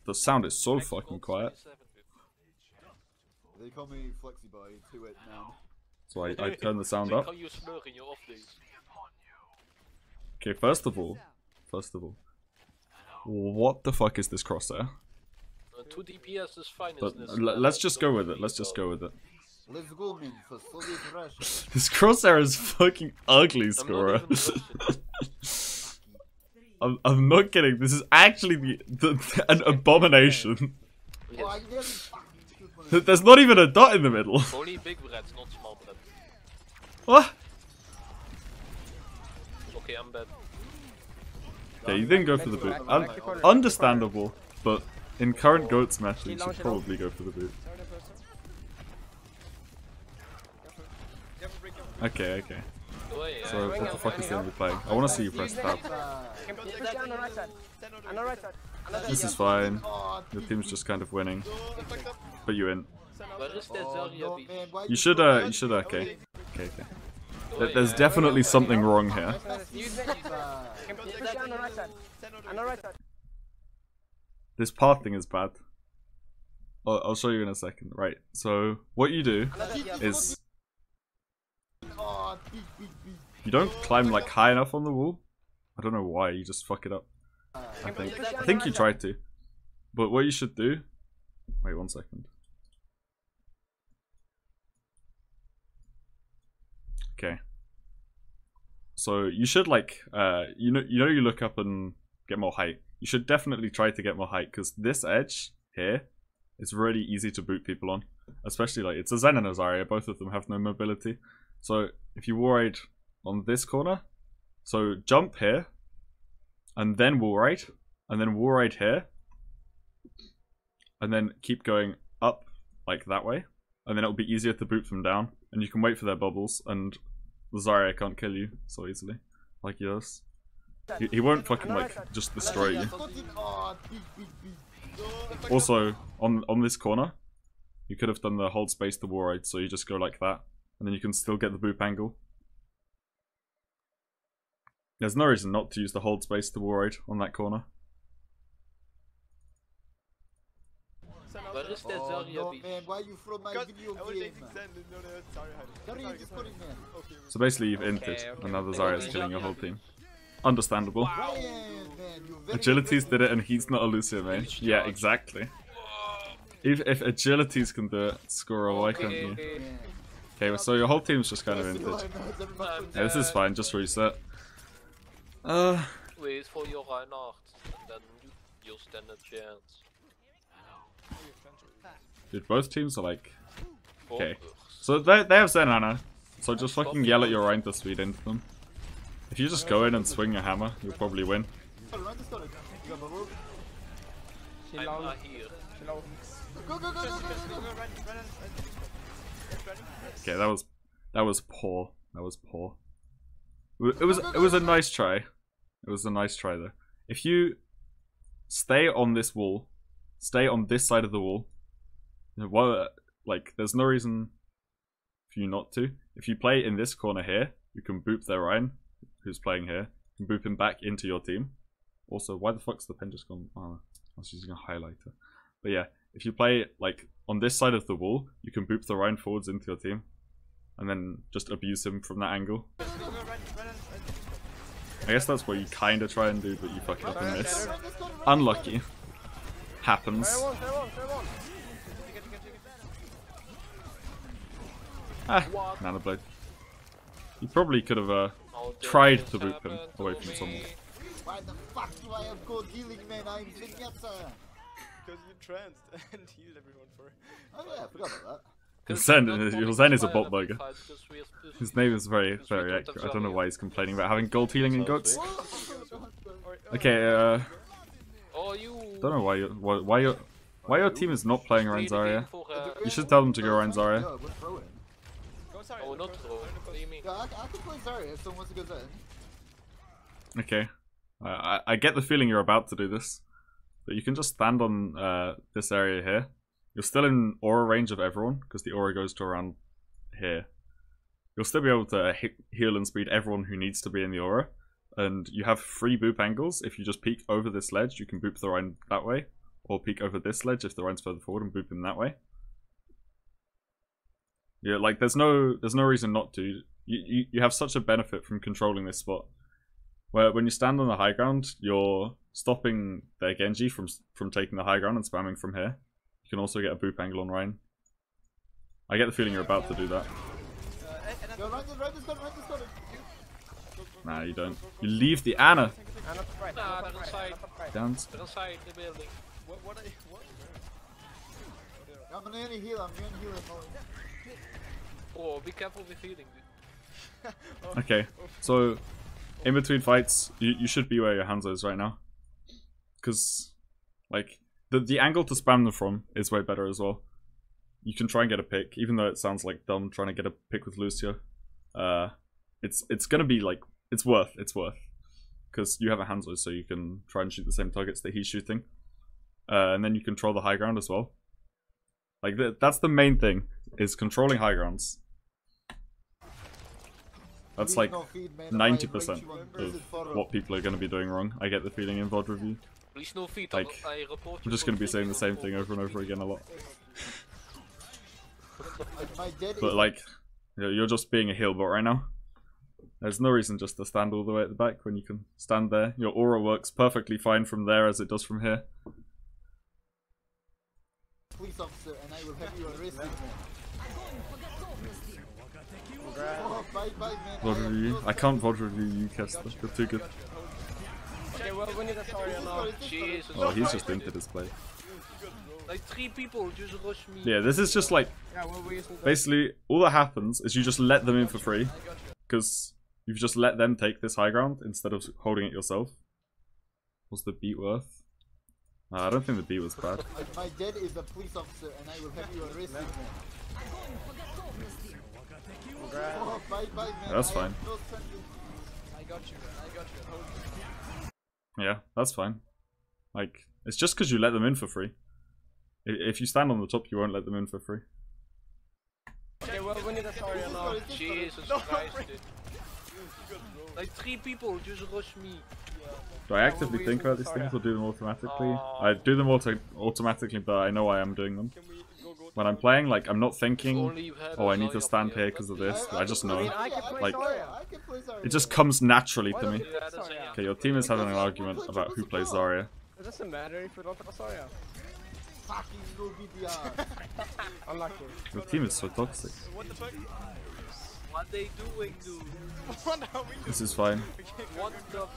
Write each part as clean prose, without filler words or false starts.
The sound is so fucking quiet. They call me Flexi Boy to it now. So I turn the sound up. Okay, first of all, what the fuck is this crosshair? 2 DPS is fine. But let's just go with it. Let's just go with it. Let's go, man, for solid rush. This crosshair is fucking ugly, Scorer. I'm not kidding. This is actually an abomination. Yes. There's not even a dot in the middle. Only big breads, not small bread. What? Okay, I'm bad. Yeah, you didn't go for the boot. Understandable, but in current GOATS matches, you should probably go for the boot. Okay. So what the fuck is the enemy playing? I want to see you press tab. This is fine. Your team's just kind of winning, but you in. You should okay. There's definitely something wrong here. This pathing is bad. I'll show you in a second. Right, so what you do is you don't climb like high enough on the wall. I don't know why, you just fuck it up. I think you tried to. But what you should do... Wait 1 second. Okay. So you should like you look up and get more height. You should definitely try to get more height because this edge here is really easy to boot people on. Especially like it's a Zen and a Zarya, both of them have no mobility. So if you wall ride on this corner, so jump here, and then wall ride, and then wall ride here, and then keep going up like that way, and then it'll be easier to boot them down, and you can wait for their bubbles, and the Zarya can't kill you so easily, like he does. He won't fucking like just destroy you. Also, on this corner, you could have done the hold space to wall ride, so you just go like that, and then you can still get the boop angle. There's no reason not to use the hold space to wall ride on that corner. Where is the Zarya? Man, why you from my video game? So basically you've inted, and now the Zarya is killing your whole team. Understandable. Agilities did it and he's not a Lucio main. Yeah, exactly. If Agilities can do it, Scorer, why can't you? Okay, so your whole team's just kind of inted. Yeah, this is fine, just reset. Wait for your Reinhardt, then you stand a chance. Dude, both teams are like... Okay. So they have Zen Ana, so just fucking yell at your Rein to speed into them. If you just go in and swing a hammer, you'll probably win. I'm here. Okay, that was poor. That was poor. It was a nice try. It was a nice try though. If you stay on this wall, stay on this side of the wall. Well, like there's no reason for you not to. If you play in this corner here, you can boop their Ryan, who's playing here. You can boop him back into your team. Also, why the fuck's the pen just gone? Oh, I was using a highlighter. But yeah, if you play like on this side of the wall, you can boop the Ryan forwards into your team, and then just abuse him from that angle. I guess that's what you kind of try and do, but you fuck it up and miss. Unlucky. Happens. Nano Blade. You probably could have tried to boop him away from someone. Why the fuck do I have gold healing, man? I'm Vignetta! Because you tranced and healed everyone for... Oh yeah, I forgot about that. Your Zen is a bot burger. His name is very accurate. I don't know why he's complaining about having gold healing in goats. Okay, don't know why your team is not playing Rein Zarya. You should tell them to go Rein Zarya. Oh, not throw. What do you mean? Yeah, I can play Zarya if someone wants to go Zen. Okay. I get the feeling you're about to do this. But you can just stand on this area here. You're still in aura range of everyone, because the aura goes to around here. You'll still be able to heal and speed everyone who needs to be in the aura. And you have free boop angles. If you just peek over this ledge, you can boop the Rhine that way. or peek over this ledge if the Rhine's further forward and boop him that way. Yeah, like there's no reason not to. You have such a benefit from controlling this spot. Where when you stand on the high ground, you're stopping their Genji from taking the high ground and spamming from here. You can also get a boop angle on Rhine. I get the feeling you're about to do that. Nah, you don't. You leave the Anna. Nah, they're inside. Dance. They're inside the building. What are you? What? I'm gonna heal. Oh, be careful with healing, dude. Okay, so in between fights, you should be where your Hanzo is right now. Because, like, the angle to spam them from is way better as well. You can try and get a pick, even though it sounds like dumb trying to get a pick with Lucio. It's gonna be like, it's worth. Because you have a Hanzo, so you can try and shoot the same targets that he's shooting. And then you control the high ground as well. Like, that's the main thing, is controlling high grounds. That's like 90% of what people are going to be doing wrong. I get the feeling in VOD review. Please no feet. Like, I report I'm just going to be saying the same thing over and over again a lot. But like, you're just being a heal bot right now. There's no reason just to stand all the way at the back when you can stand there. Your aura works perfectly fine from there as it does from here. Police officer, and I will have you arrested. VOD review. I can't VOD review you, Kester. You're too good. Okay, well, we need a story now. Jesus Oh, he's Christ. just into this play. Like 3 people just rush me. Yeah, this is just like, Yeah, well, we used to basically, all that happens is you just let them in for free. Because you've just let them take this high ground instead of holding it yourself. What's the beat worth? I don't think the beat was bad. My dad is a police officer, and I will have you arrested. Oh, bye, man. That's fine. I got you. Yeah, that's fine. Like, it's just because you let them in for free. If you stand on the top, you won't let them in for free. Okay, well, we need a story now. Jesus Christ, dude. Like 3 people just rush me. Do I actively think about these things or do them automatically? I do them automatically, but I know I am doing them. Can we go When I'm playing, like, I'm not thinking, Only you have oh, I a need to Zarya stand player, here because of but this. I just know. I can play Like, Zarya. it just comes naturally to me. Yeah, that's a Okay, your team is having an argument about who plays Zarya. It doesn't matter if we don't have a Zarya. Fucking no BDR. Unlucky. Your team is so toxic. What the fuck? What they doing, dude? What are we doing? This is fine. What the? Go.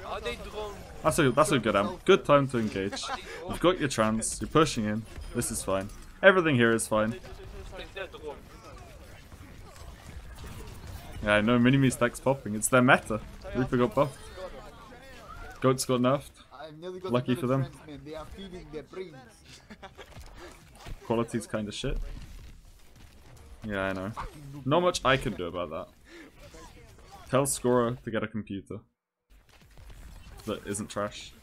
Are they drunk? That's a good time to engage. You've got your trans, you're pushing in. This is fine. Everything here is fine. They're drunk. Yeah, I know Mini-Me stacks popping. It's their meta. Reaper got buffed. Goats got nerfed. Lucky for them. They are feeding their brains. Quality's kind of shit. Yeah, I know. Not much I can do about that. Tell Scorer to get a computer that isn't trash.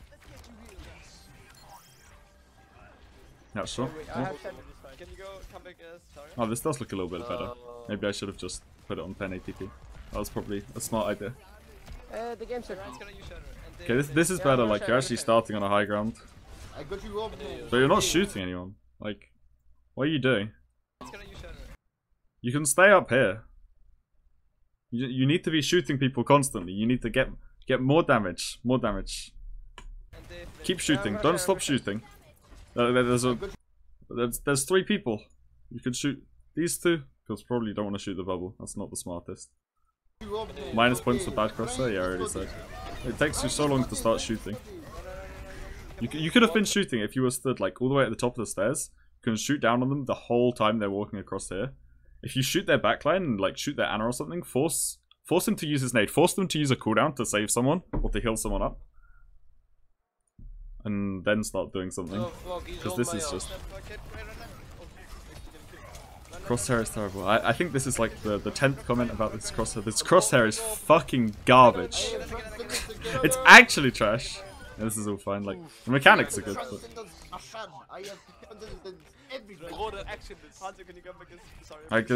Yeah, sure. I Yeah. have 10 minutes. Can you go come back as Zarya? Oh, this does look a little bit better. Maybe I should have just put it on 1080p. That was probably a smart idea. The game server. It's gonna use Shatter. Okay, this is better. Like, you're actually starting on a high ground. I got you up. But you're not shooting anyone. Like, what are you doing? It's gonna use Shatter. You can stay up here. You need to be shooting people constantly. You need to get more damage. More damage. Keep shooting. Don't stop shooting. There's 3 people. You can shoot these 2. Because probably you don't want to shoot the bubble. That's not the smartest. Minus points for bad crosser? Yeah, I already said. It takes you so long to start shooting. You could have been shooting if you were stood like all the way at the top of the stairs. You can shoot down on them the whole time they're walking across here. If you shoot their backline and like shoot their Ana or something, force him to use his nade. Force them to use a cooldown to save someone or to heal someone up. And then start doing something. Because this is just... Crosshair is terrible. I think this is like the 10th comment about this crosshair. This crosshair is fucking garbage. It's actually trash. Yeah, this is all fine. Like, the mechanics are good, but... I have Bro, the action is... Hanzo, can you come back as Zarya? Like,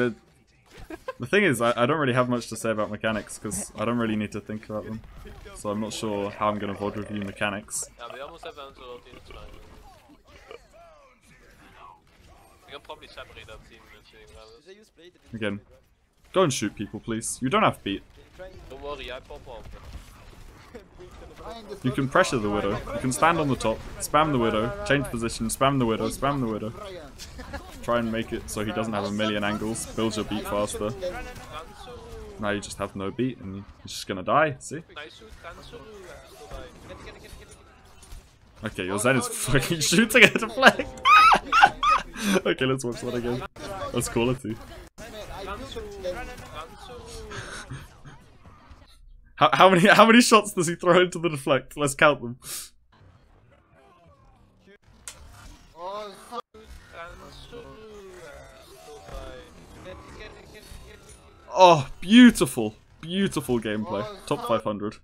The thing is, I don't really have much to say about mechanics because I don't really need to think about them. So I'm not sure how I'm going to VOD review mechanics. Yeah, we almost have answered our team, it's fine. We can probably separate that team and see. Again, go and shoot people, please. You don't have beat. Don't worry, I pop off. You can pressure the Widow. You can stand on the top, spam the Widow, change position, spam the Widow, spam the Widow. Try and make it so he doesn't have a million angles. Build your beat faster. Now you just have no beat and you're just gonna die, see? Okay, your Zen is fucking shooting at a flag. Okay, let's watch that again. That's quality. How many shots does he throw into the deflect? Let's count them. Oh, beautiful, beautiful gameplay. Top 500.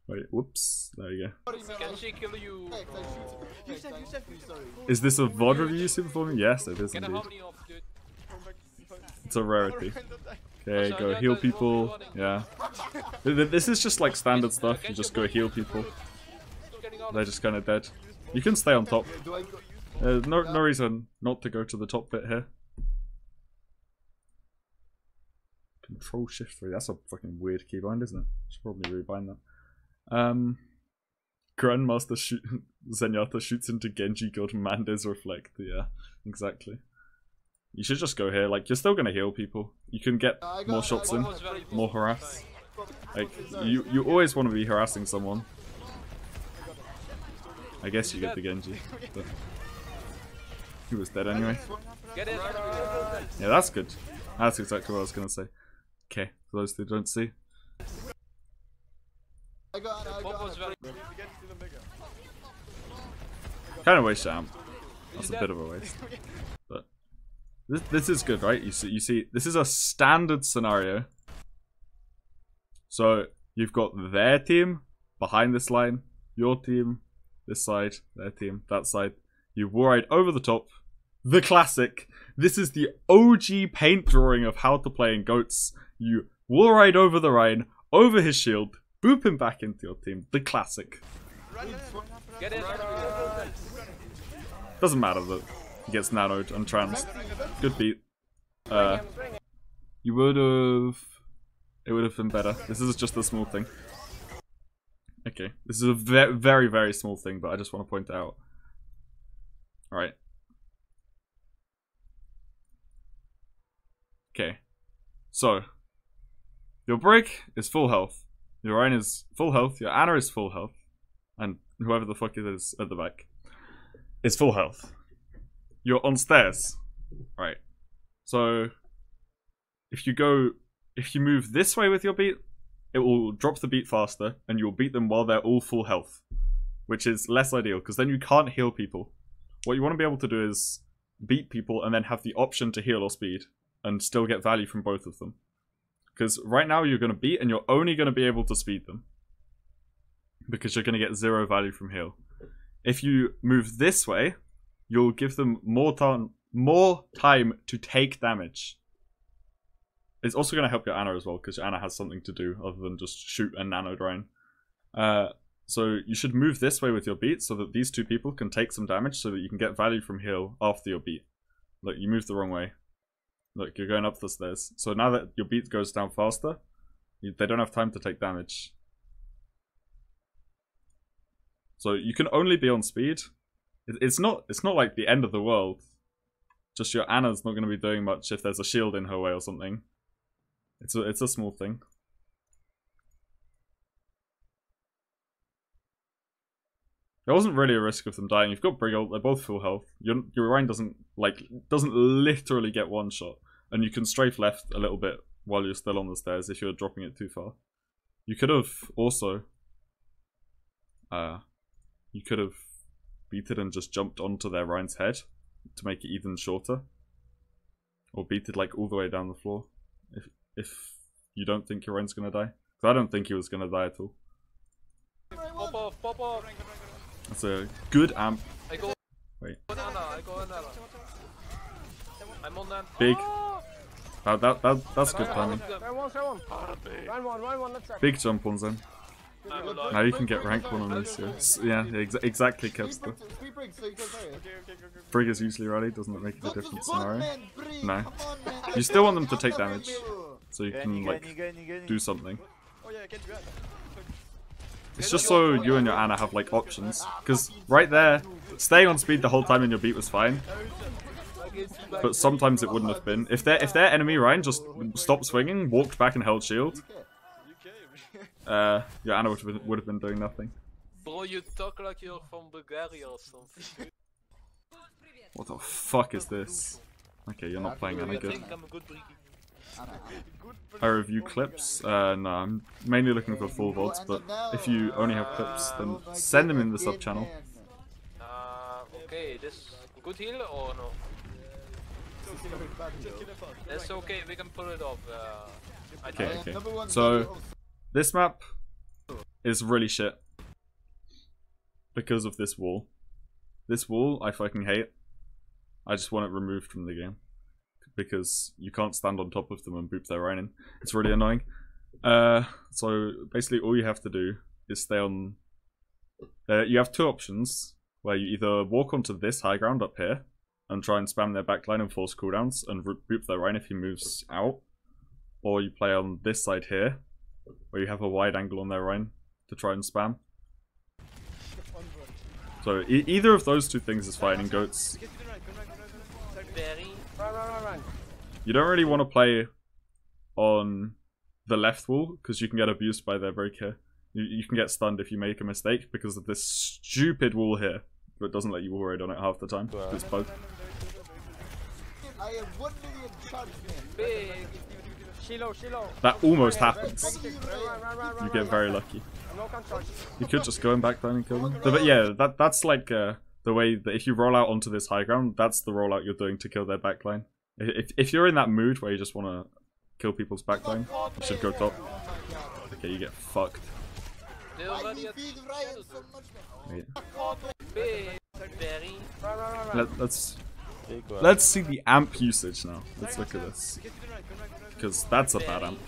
Wait, whoops. There you go. Can she kill you? Is this a VOD review super for me? Yes, it is indeed. It's a rarity. Okay, go heal people. Yeah. This is just like standard stuff. You just go heal people. They're just kind of dead. You can stay on top. No reason not to go to the top bit here. Control Shift 3. That's a fucking weird keybind, isn't it? Should probably rebind that. Grandmaster Zenyatta shoots into Genji God Mande's Reflect. Yeah, exactly. You should just go here. Like, you're still gonna heal people. You can get more shots in, more harass. Like, you always want to be harassing someone. I guess you get the Genji, but he was dead anyway. Yeah, that's good. That's exactly what I was gonna say. Okay, for those who don't see. Kind of waste amp. That's a bit of a waste. But this is good, right? You see, this is a standard scenario. So you've got their team behind this line, your team this side, their team that side. You war-ride over the top. The classic. This is the OG paint drawing of how to play in GOATs. You war-ride over the Rhine, over his shield, boop him back into your team. The classic. Doesn't matter that he gets nanoed and trans. Good beat. You would have... It would have been better. This is just a small thing. Okay. This is a very, very small thing, but I just want to point it out. Alright. Okay. So. Your break is full health. Your Rhine is full health. Your Ana is full health. And whoever the fuck it is at the back is full health. You're on stairs. Right. So if you move this way with your beat, it will drop the beat faster and you'll beat them while they're all full health, which is less ideal because then you can't heal people. What you want to be able to do is beat people and then have the option to heal or speed and still get value from both of them. Because right now you're going to beat and you're only going to be able to speed them. Because you're going to get 0 value from heal. If you move this way, you'll give them more time to take damage. It's also going to help your Ana as well, because your Ana has something to do other than just shoot and nano drain. So you should move this way with your beat so that these two people can take some damage so that you can get value from heal after your beat. Look, you moved the wrong way. Look, you're going up the stairs. So now that your beat goes down faster, they don't have time to take damage. So you can only be on speed. It's not like the end of the world. Just your Ana's not going to be doing much if there's a shield in her way or something. It's a small thing. There wasn't really a risk of them dying. You've got Briggle, they're both full health. Your Rhine doesn't literally get one shot. And you can strafe left a little bit while you're still on the stairs if you're dropping it too far. You could have also beated and just jumped onto their Rhine's head to make it even shorter. Or beated like all the way down the floor. If you don't think your Rhine's gonna die. Because I don't think he was gonna die at all. Pop off, pop off. That's a good amp. I go. Wait. I go Ana. I'm on that. Big. That's good timing. Big jump on Zen. Now you can get rank 1 on Lucio. Yeah, exactly, Kevster. Brig is usually ready, doesn't it make it a different scenario? No. You still want them to take damage, so you can like do something. It's just so you and your Ana have like options, because right there, staying on speed the whole time in your beat was fine. But sometimes it wouldn't have been. If their enemy Ryan just stopped swinging, walked back and held shield, your Ana would have been doing nothing. Bro, you talk like you're from Bulgaria or something. What the fuck is this? Okay, you're not playing Ana good. I review clips? No, I'm mainly looking for full VODs, but if you only have clips, then send them in the sub channel. Okay, this good heal or no? That's okay, we can pull it off. Okay. So, this map is really shit because of this wall. This wall, I fucking hate. I just want it removed from the game because you can't stand on top of them and boop their in. It's really annoying. So basically all you have to do is stay on... you have two options where you either walk onto this high ground up here and try and spam their backline and force cooldowns and boop their if he moves out, or you play on this side here where you have a wide angle on their to try and spam. So either of those two things is fine in goats. You don't really want to play on the left wall because you can get abused by their break here. You can get stunned if you make a mistake because of this stupid wall here that doesn't let you wall raid on it half the time. It's bugged. That almost happens. You get very lucky. You could just go and backline and kill them. But yeah, that's like the way that if you roll out onto this high ground, that's the rollout you're doing to kill their backline. If you're in that mood where you just want to kill people's backline, you should go top. Okay, you get fucked. Let's see the amp usage now. Let's look at this. Because that's a bad amp.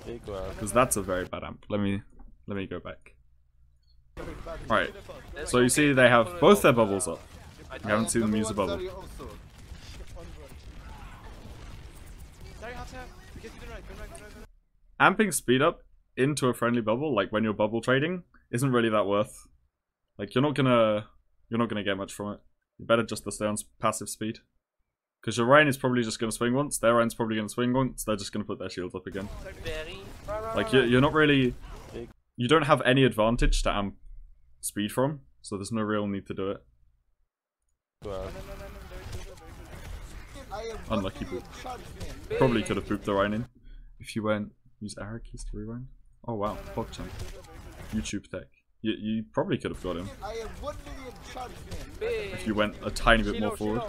Because that's a very bad amp. Let me go back. Right. So you see they have both their bubbles up. You haven't seen them use a bubble. Amping speed up into a friendly bubble, like when you're bubble trading, isn't really that worth. Like you're not gonna get much from it. You better just to stay on passive speed. Because your Ryan is probably just gonna swing once, their Ryan's probably gonna swing once, they're just gonna put their shields up again. Like you're not really, you don't have any advantage to amp speed from, so there's no real need to do it. Unlucky boop. Probably could have booped the Ryan in. If you went, use arrow keys to rewind. Oh wow, PogChamp. YouTube tech. You probably could have got him. If you went a tiny bit more forward.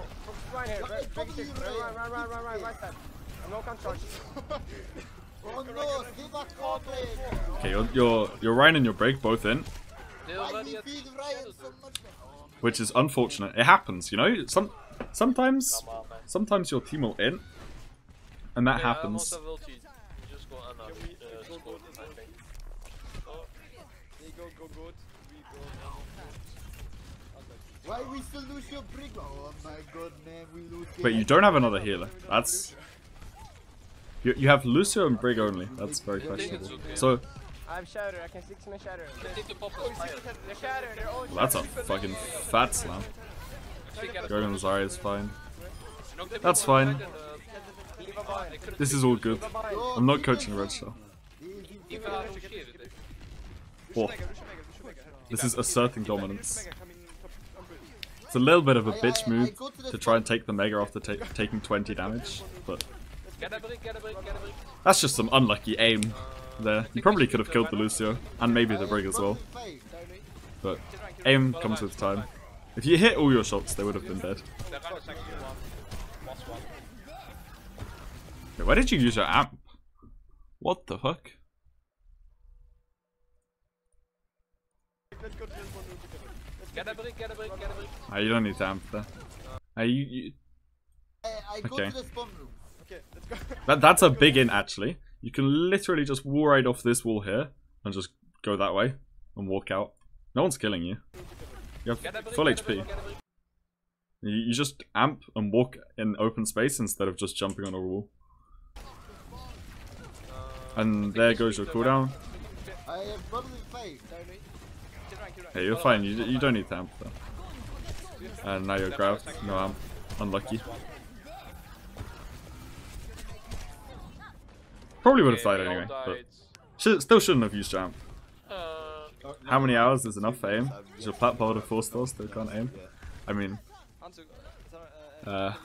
Okay, your Ryan and your break both in. Which is unfortunate. It happens, you know? Sometimes your team will in. And that happens. Why we still lose your Brig? Oh my god, man, we lose. Wait, you don't have another healer. That's... You have Lucio and Brig only. That's very questionable. So... I have Shatter, I can 6 man Shatter. Well, that's a fucking fat slam. Going on Zarya is fine. That's fine. This is all good. I'm not coaching Red Shell. Oh. This is asserting dominance. It's a little bit of a bitch move to try and take the Mega after taking 20 damage, but that's just some unlucky aim there. You probably could have killed the Lucio, and maybe the Brig as well, but aim comes with time. If you hit all your shots, they would have been dead. Wait, why did you use your amp? What the fuck? Get a brick. You don't need to amp there. I go to the spawn room. Okay, let's go. That's a big in actually. You can literally just wall right off this wall here and just go that way and walk out. No one's killing you. You have full HP. You just amp and walk in open space instead of just jumping on a wall. And there goes your cooldown. I have probably played. Hey, you're fine. You don't need to amp though. And now you're grabbed. No amp. Unlucky. Probably would have died anyway, but still shouldn't have used your amp. How many hours is enough for aim? Is your plat board of 4 stars still can't aim? I mean, if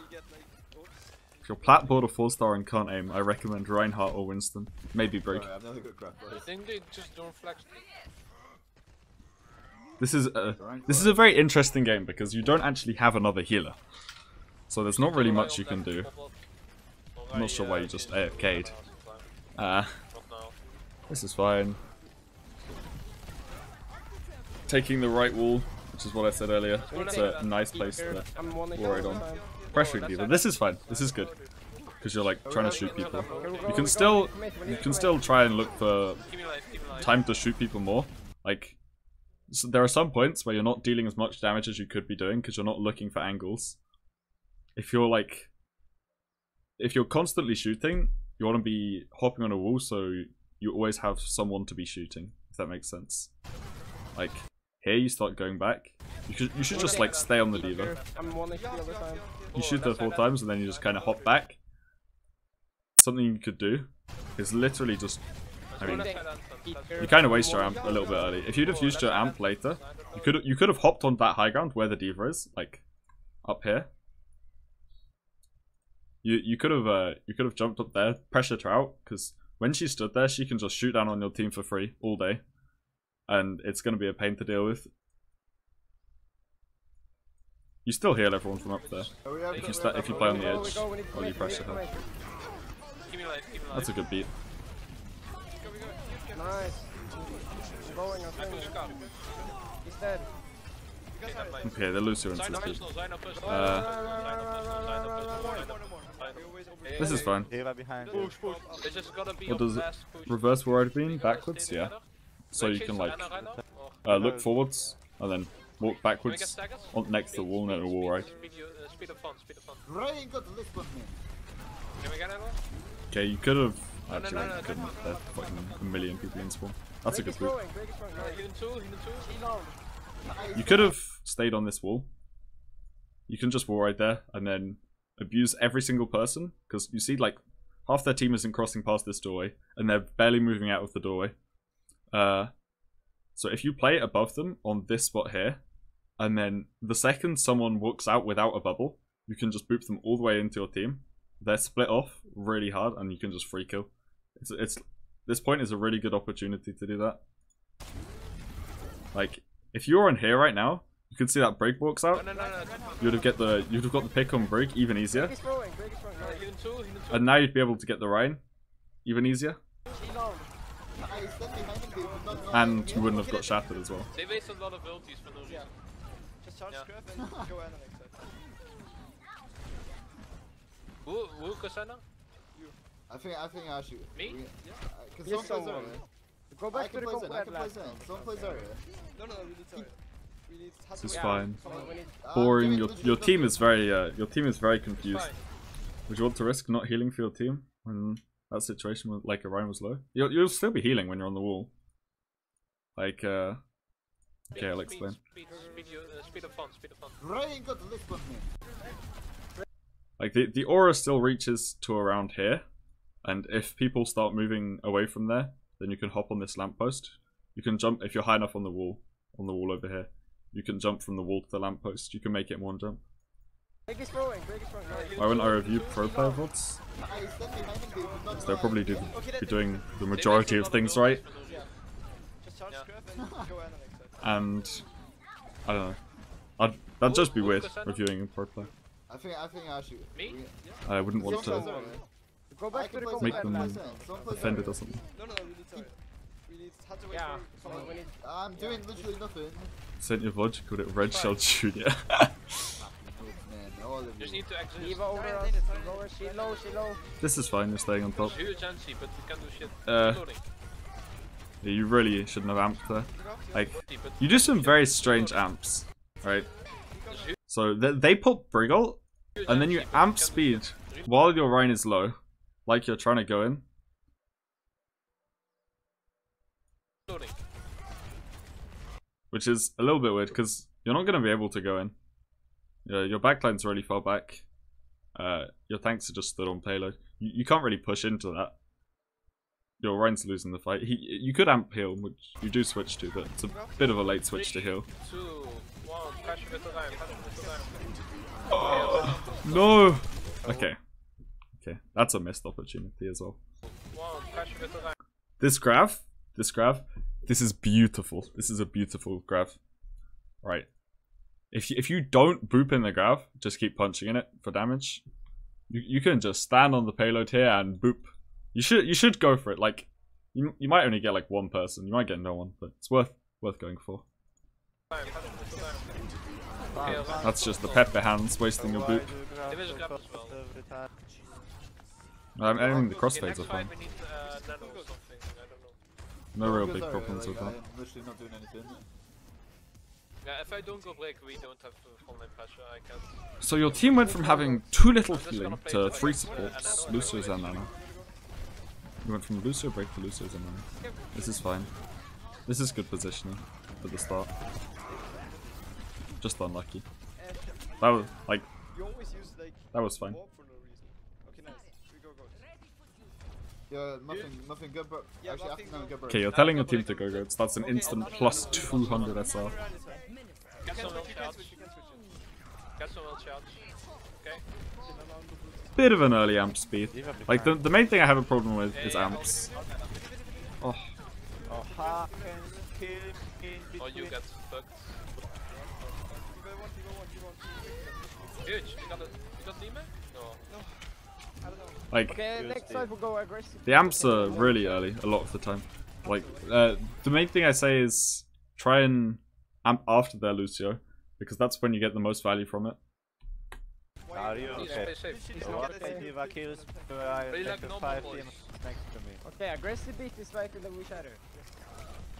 your plat board of 4-star and can't aim, I recommend Reinhardt or Winston. Maybe Brig. I think they just don't flex. This is a very interesting game because you don't actually have another healer, so there's not really much you can do. I'm not sure why you just AFK'd. This is fine. Taking the right wall, which is what I said earlier. It's a nice place to worry on. Pressuring people. This is fine. This is good because you're like trying to shoot people. You can still try and look for time to shoot people more. Like, so there are some points where you're not dealing as much damage as you could be doing because you're not looking for angles. If you're constantly shooting, you want to be hopping on a wall so you always have someone to be shooting, if that makes sense. Like, here you start going back. You should just like stay on the D.Va. You shoot her 4 times and then you just kind of hop back. Something you could do is literally just, I mean, you kind of waste your amp a little bit early. If you'd have used your amp later, you could have hopped on that high ground where the D.Va is, like up here. You could have jumped up there, pressured her out, because when she stood there, she can just shoot down on your team for free all day, and it's going to be a pain to deal with. You still heal everyone from up there if you play on the edge while you pressure her. That's a good beat. Nice. Going, he's dead. Okay, the Lucio insisted. This is fine. What does it? Reverse ward mean? Backwards? Yeah. So you can like look forwards and then walk backwards next to the wall, no wall, right? Okay, you could have. Actually, you couldn't. There's fucking a million people in spawn. That's a good move. You could have stayed on this wall. You can just wall right there and then abuse every single person, because you see like half their team isn't crossing past this doorway and they're barely moving out of the doorway. So if you play above them on this spot here, and then the second someone walks out without a bubble, you can just boop them all the way into your team. They're split off really hard and you can just free kill. This point is a really good opportunity to do that. Like, if you were in here right now, you could see that Brig walks out. You'd have got the pick on Brig even easier. And now you'd be able to get the Ryan even easier. And you wouldn't have got shattered as well. They waste a lot of ultis for no reason. Just charge scrap and go analyze that. Who Kosana? You. I think I should. Me? Because someone plays area. Go back to the I can play Zen. Someone plays area. No, we need to. We need to. This is fine. Boring. Your team is very confused. Would you want to risk not healing for your team when that situation with like Orion was low? You'll still be healing when you're on the wall. Like okay, I'll explain. Speed of fun. Ryan got the lift button. Like the aura still reaches to around here, and if people start moving away from there, then you can hop on this lamppost. You can jump if you're high enough on the wall over here. You can jump from the wall to the lamppost. You can make it in one jump. Why wouldn't I review pro player VODs? Because they'll probably be doing the majority of things right. And I don't know. That'd just be weird reviewing a pro player. I think I should. Me? I wouldn't want to make them offended or something. No, we need to wait for I'm doing literally nothing. Sent your VOD, you called it Red Shell Junior. Man, all of you. Just need to exit. Diva over us. Lower, she low, she low. This is fine, you're staying on top. Huge NC, but we can't do shit. Loading. Yeah, you really shouldn't have amped there. Like, you do some very strange amps, right? So they put Briggle, and then you amp speed while your Rhine is low, like you're trying to go in. Loading. Which is a little bit weird, because you're not going to be able to go in. Your backline's really far back. Your tanks are just stood on payload. You can't really push into that. Your Rhine's losing the fight. You could amp heal, which you do switch to, but it's a bit of a late switch to heal. 2, 1, crash with the line, Oh, no! Okay. Okay, that's a missed opportunity as well. 1, crash with the line. This graph, this is beautiful. This is a beautiful graph. Right. If you don't boop in the graph, just keep punching in it for damage. You can just stand on the payload here and boop. You should go for it. Like you might only get like one person. You might get no one, but it's worth going for. That's just the Pepe hands wasting a boop. I mean the crossfades are fine. No real big problems with that. Literally not doing anything. Yeah, if I don't go break, we don't have frontline pressure. I can't. So your team went from having 2 little healing to 3 supports, Lucio's and Nana. You went from Lucio break to Lucio's and Nana. This is fine. This is good positioning for the start. Just unlucky. That was like. You always use like That was fine. warp for no reason. Okay, nice. We go. Yeah, nothing good, but Yeah, actually nothing after good, bro. Okay, you're telling your team to go goats. That's an instant plus 200 SR. Get some will You can charge. switch, you can switch it. Get some will charge. Okay. Bit of an early amp speed. Like the main thing I have a problem with is amps. Oh, Oh, you get fucked. Huge. You got demon? No. like Okay, next side we'll go aggressive. the amps are really early a lot of the time. Like the main thing I say is try and amp after their Lucio, because that's when you get the most value from it. Are you Please okay? stay safe. He's So not what okay. if Diva kills? I Really like take the normal 5 boys. teams next to me. Okay, aggressive beat is right in the we shatter.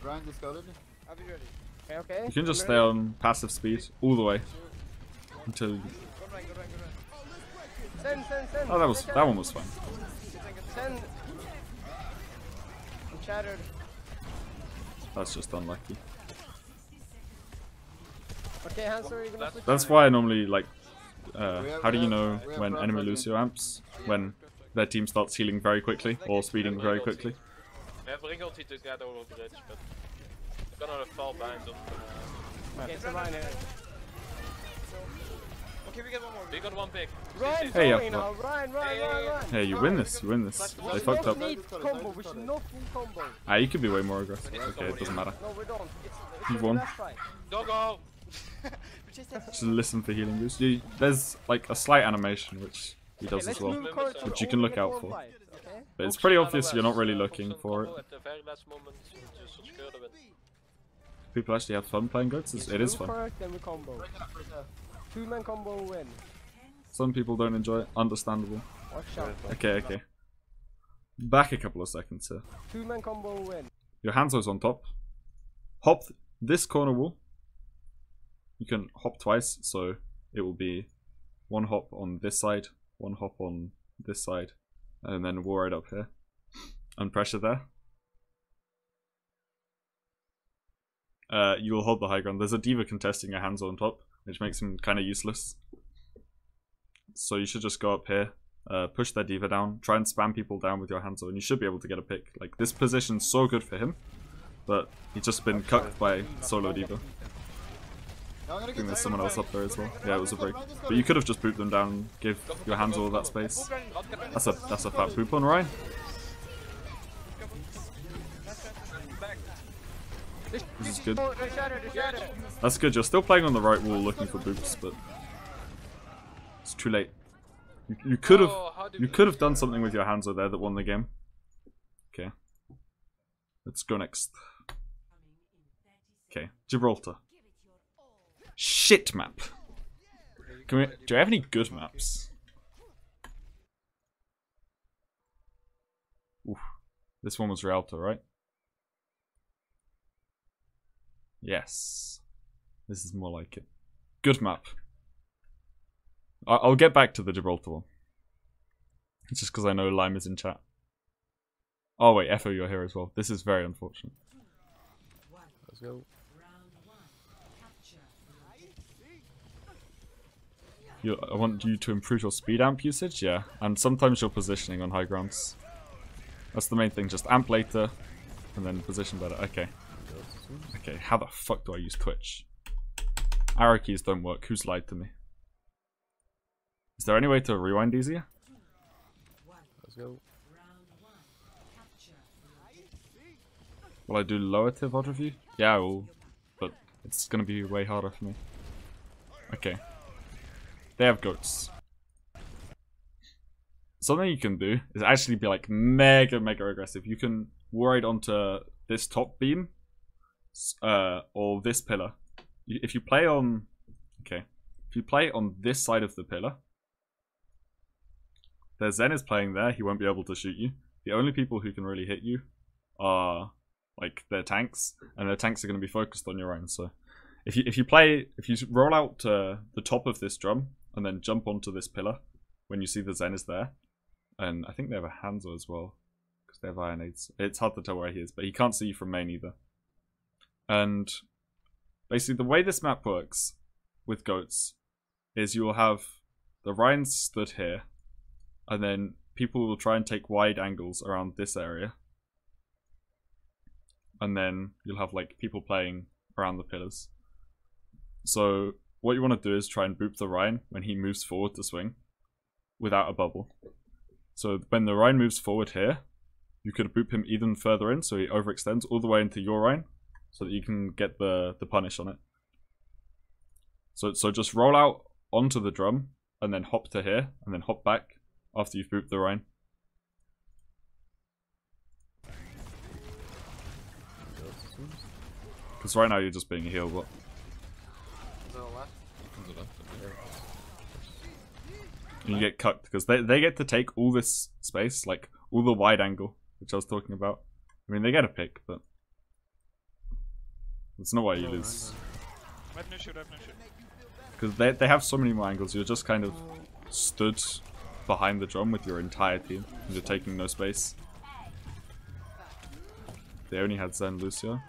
Ryan discarded. I'll be ready. Okay, okay. You can just stay on passive speed all the way until. Go Ryan, go Ryan, go Ryan. Send. Oh, that one was fine. Send. I'm shattered. That's just unlucky. Okay, Hanso, are you gonna switch? That's why I normally like. How do you know when enemy Lucio amps? When their team starts healing very quickly or speeding very quickly. We have ring ulti to get over the bridge, but we're gonna fall behind them. Okay, it's a Ryan here. Okay, we get one more. We got one pick. Ryan, Hey, going yeah, now. Ryan. Hey, you win this. You win this. They fucked up. We should not need combo. We should not full combo. Ah, you could be way more aggressive. Okay, it doesn't matter. No, we don't. It's You've the won. last fight. Go! Just listen for healing boost. There's like a slight animation which he Okay, does let's as well. move Kurt to Which you can only look get out one for. fight, okay? But it's pretty obvious you're not really looking for it. At the very last moment, you just switch further with. People actually have fun playing goats. It is Move fun. Kurt, then we combo. 2-man combo win. Some people don't enjoy it. Understandable. Watch out. Okay. Back a couple of seconds here. 2-man combo win. Your Hanzo's on top. Hop this corner wall. You can hop twice, so it will be one hop on this side, one hop on this side, and then wall right up here. And pressure there. You will hold the high ground. There's a diva contesting your Hanzo on top, which makes him kind of useless. So you should just go up here, push their diva down, try and spam people down with your Hanzo, and you should be able to get a pick. Like, this position's so good for him, but he's just been cucked by solo diva. I think there's someone else up there as well. Yeah, it was a break. But you could have just booped them down and give your Hanzo all that space. That's a fat poop on Ryan. This is good. That's good. You're still playing on the right wall looking for boops, but it's too late. You could have done something with your Hanzo there that won the game. Okay. Let's go next. Okay, Gibraltar. Shit map. Can we, do I have any good maps? Oof. This one was Rialto, right? Yes. This is more like it. Good map. I'll get back to the Gibraltar one. It's just because I know Lime is in chat. Oh wait, Efo, you're here as well. This is very unfortunate. Let's go. I want you to improve your speed amp usage, yeah, and sometimes your positioning on high grounds. That's the main thing, just amp later, and then position better. Okay. Okay, how the fuck do I use Twitch? Arrow keys don't work, who's lied to me? Is there any way to rewind easier? Let's go. Will I do lower tier VOD review? Yeah, I will, but it's gonna be way harder for me. Okay. They have goats. Something you can do is actually be like mega aggressive. You can wall ride onto this top beam, or this pillar. If you play on, okay, if you play on this side of the pillar, their Zen is playing there. He won't be able to shoot you. The only people who can really hit you are like their tanks, and their tanks are going to be focused on your own. So if you roll out to the top of this drum and then jump onto this pillar when you see the Zen is there, and I think they have a Hanzo as well because they have Ironades. It's hard to tell where he is, but he can't see you from main either. And basically the way this map works with goats is you will have the Ryans stood here, and then people will try and take wide angles around this area, and then you'll have like people playing around the pillars. So what you want to do is try and boop the Ryan when he moves forward to swing without a bubble. So when the Ryan moves forward here, you could boop him even further in so he overextends all the way into your Ryan so that you can get the punish on it. So just roll out onto the drum and then hop to here and then hop back after you've booped the Ryan. Because right now you're just being a heal bot. And you get cucked because they get to take all this space, like all the wide angle, which I was talking about. I mean, they get a pick, but that's not why you lose. Because they have so many more angles, you're just kind of stood behind the drum with your entire team, and you're taking no space. They only had Zen, Lucio.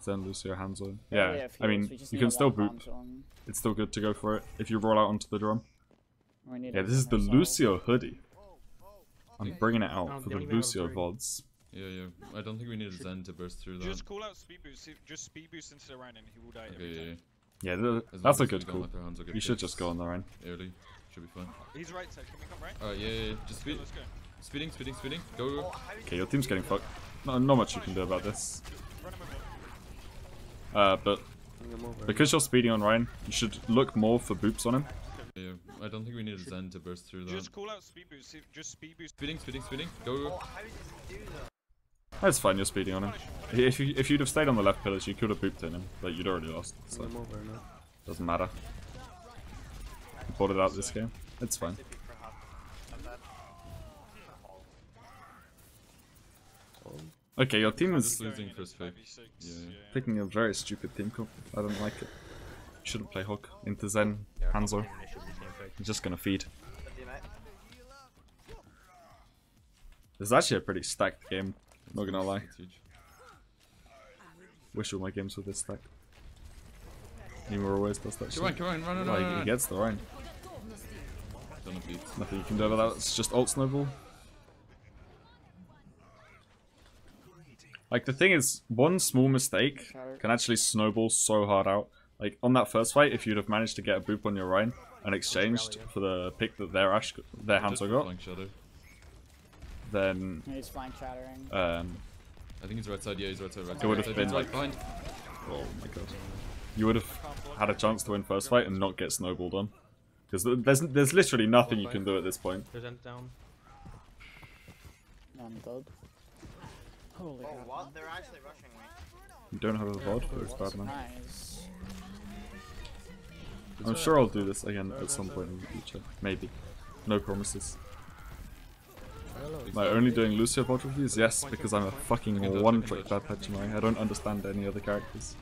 Zen, Lucio, Hanzo. Yeah, I mean, you can still boop. It's still good to go for it if you roll out onto the drum. Yeah, this is the Lucio hoodie. I'm bringing it out for the Lucio VODs. Yeah. I don't think we need a Zen to burst through that. Just call out speed boost. Just speed boost into the Ryan and he will die every time. Yeah, that's a good call. You should just go on the Ryan. Early. Should be fine. He's right side. Can we come right? Alright, yeah. Just speed. Let's go. Speeding. Go. Okay, your team's getting fucked. Not much you can do about this. Run him over. But because you're speeding on Ryan, you should look more for boops on him. Yeah, I don't think we need a Zen to burst through that. Just call out speed boost. Just speed boost. Speeding. Go. That's fine, you're speeding on him. If you'd have stayed on the left pillars, you could have booped in him, but you'd already lost. So doesn't matter. You bought it out this game. It's fine. Okay, your team is losing first pick. Yeah. picking a very stupid team comp. I don't like it. You shouldn't play Hawk into Zen, Hanzo. You're just gonna feed. This is actually a pretty stacked game, not gonna lie. Wish all my games were this stacked. Nemo always does that shit. Come on, run. He gets the Ryan. Nothing you can do about that, it's just ult snowball. Like, the thing is, one small mistake can actually snowball so hard out. Like, on that first fight, if you'd have managed to get a boop on your Ryan and exchanged for the pick that their Hanzo got, then... He's flank shattering. I think he's right side, yeah, he's right side. It would have been like... behind. Oh my god. You would have had a chance to win first fight and not get snowballed on. Because there's literally nothing you can do at this point. Down. I'm good. Holy crap. What? They're actually rushing me. You don't have a VOD, but it's bad man. Nice. I'm sure I'll do this again at some point in the future. Maybe. No promises. Am I only doing Lucio VOD reviews? Yes, because I'm a fucking one-trick bad Pachimai. I don't understand any other characters.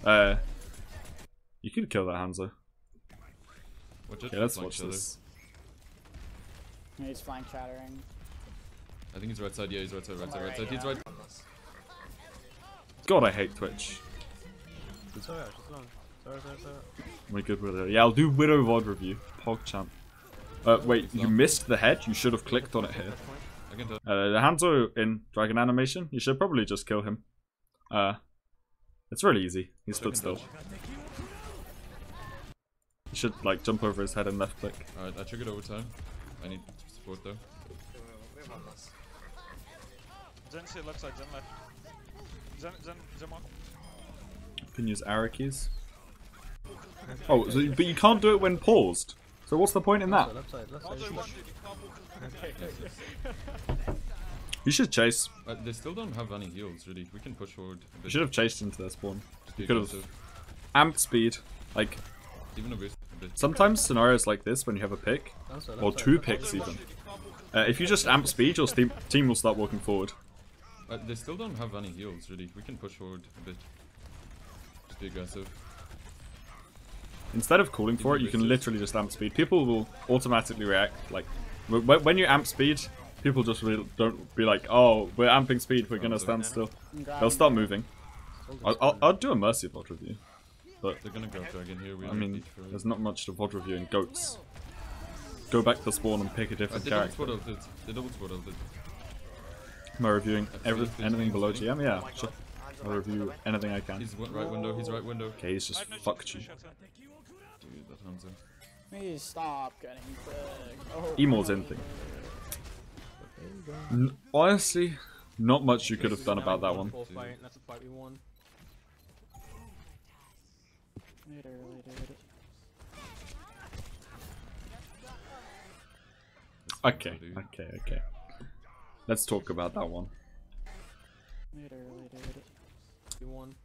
You could kill that Hanzo. Okay, let's watch this. He's flank shattering. I think he's right side. Yeah, he's right side. Right side. Right side. He's right. God, I hate Twitch. Sorry, sorry. We're good with it. Yeah, I'll do Widow VOD review. PogChamp. Wait, you missed the head? You should have clicked on it here. The Hanzo in Dragon Animation, you should probably just kill him. It's really easy. He stood still. You should, like, jump over his head and left click. Alright, I triggered overtime. I need support though. Zen sit left side, Zen left. Zen mark. You can use arrow keys. Oh, so, but you can't do it when paused. So what's the point in that? Left side. You should chase. They still don't have any heals, really. We can push forward a You bit. should have chased into their spawn. Just be You could have aggressive. amped speed. Like, Even a bit. sometimes scenarios like this, when you have a pick, or two picks even, if you just amp speed, your team will start walking forward. They still don't have any heals, really. We can push forward a bit. Just be aggressive. Instead of calling for it, you can literally just amp speed. People will automatically react. Like, when you amp speed, people just really don't be like, oh, we're amping speed, we're gonna stand still. They'll start moving. I'll do a Mercy VOD review. But, They're gonna go dragon here. I mean, there's not much to VOD review in goats. Go back to spawn and pick a different character. They double spot ulted. Am I reviewing anything below GM? Yeah, sure. I'll review anything I can. He's right window, he's right window. Okay, he's just fucked you. Dude, that Hanzo. Please stop getting clicked. Oh, Emo's anything. Honestly, not much you could have done about that one. That's a fight we won. Literally, dude. Okay. Let's talk about that one. Literally, dude. We won.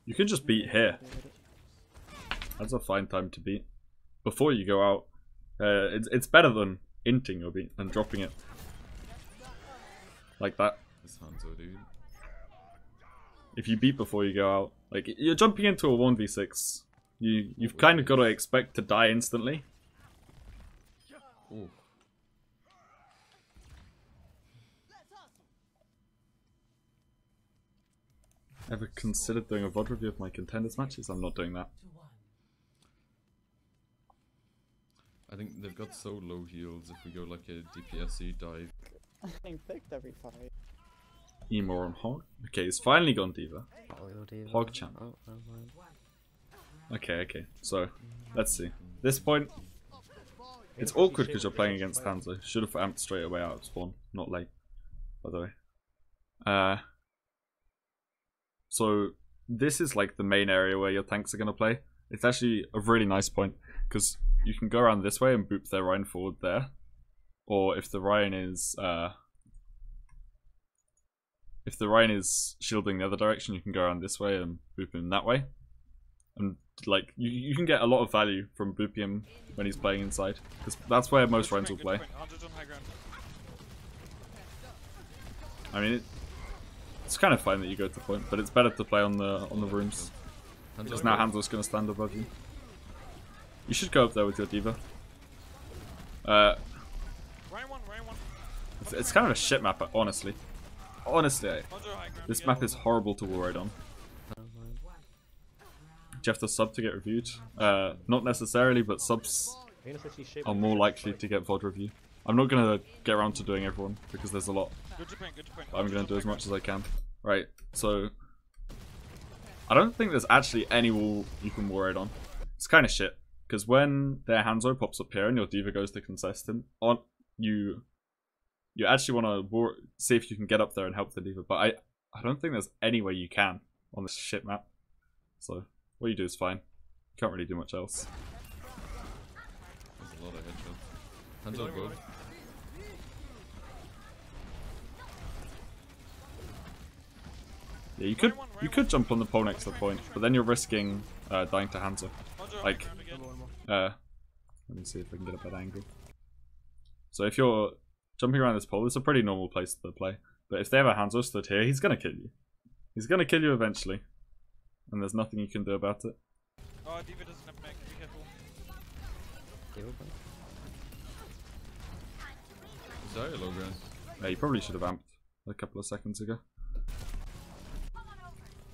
You can just beat here. That's a fine time to beat. Before you go out. It's better than inting your beat and dropping it. Like that. This Hanzo, dude. If you beat before you go out. Like, you're jumping into a 1v6. You've kind of got to expect to die instantly. Ooh. Ever considered doing a VOD review of my contenders matches? I'm not doing that. I think they've got so low heals if we go like a DPSC dive. I'm getting picked every fight. Emo on Hog. Okay, he's finally gone Diva. PogChamp. Oh, never mind. Okay. So, let's see. This point, it's awkward because you're playing against Hanzo. Should have amped straight away out of spawn, not late, by the way. So, this is like the main area where your tanks are going to play. It's actually a really nice point, because you can go around this way and boop their Ryan forward there. Or if the Ryan is shielding the other direction, you can go around this way and boop him that way. And like you can get a lot of value from booping him when he's playing inside, because that's where most Ryans will play. I mean, it's kind of fine that you go to the point, but it's better to play on the rooms, because now Hanzo's going to stand above you. You should go up there with your Diva. It's kind of a shit map, honestly. Honestly, this map is horrible to wall raid on. Do you have to sub to get reviewed? Not necessarily, but subs are more likely to get VOD review. I'm not going to get around to doing everyone, because there's a lot. But I'm going to do as much as I can. Right, so... I don't think there's actually any wall you can wall raid on. It's kind of shit, because when their Hanzo pops up here and your Diva goes to contest him, you actually want to see if you can get up there and help the Diva, but I don't think there's any way you can on this shit map. So, what you do is fine. You can't really do much else. There's a lot of headshots. Hanzo above. Yeah, you could jump on the pole next to the point, but then you're risking dying to Hanzo. Hanzo, Like, grab again. let me see if I can get a better angle. So if you're jumping around this pole, it's a pretty normal place to play. But if they have a Hanzo stood here, he's gonna kill you. He's gonna kill you eventually. And there's nothing you can do about it. Oh, Diva doesn't have mech, be careful. Zarya low ground. Yeah, you probably should have amped a couple of seconds ago.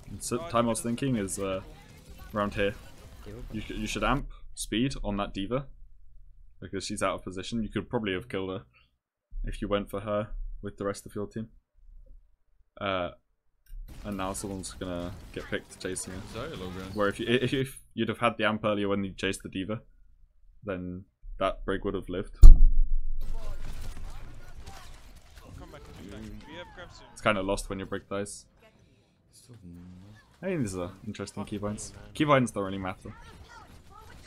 And so, time I was thinking is around here. You should amp speed on that Diva. Because she's out of position. You could probably have killed her if you went for her with the rest of your team. And now someone's gonna get picked chasing her. Zarya low ground. Where if you'd have had the amp earlier when you chased the Diva, then that Brig would have lived. Come back, come back. We have grab soon. It's kind of lost when your Brig dies. Still I think these are interesting keybinds. Keybinds don't really matter.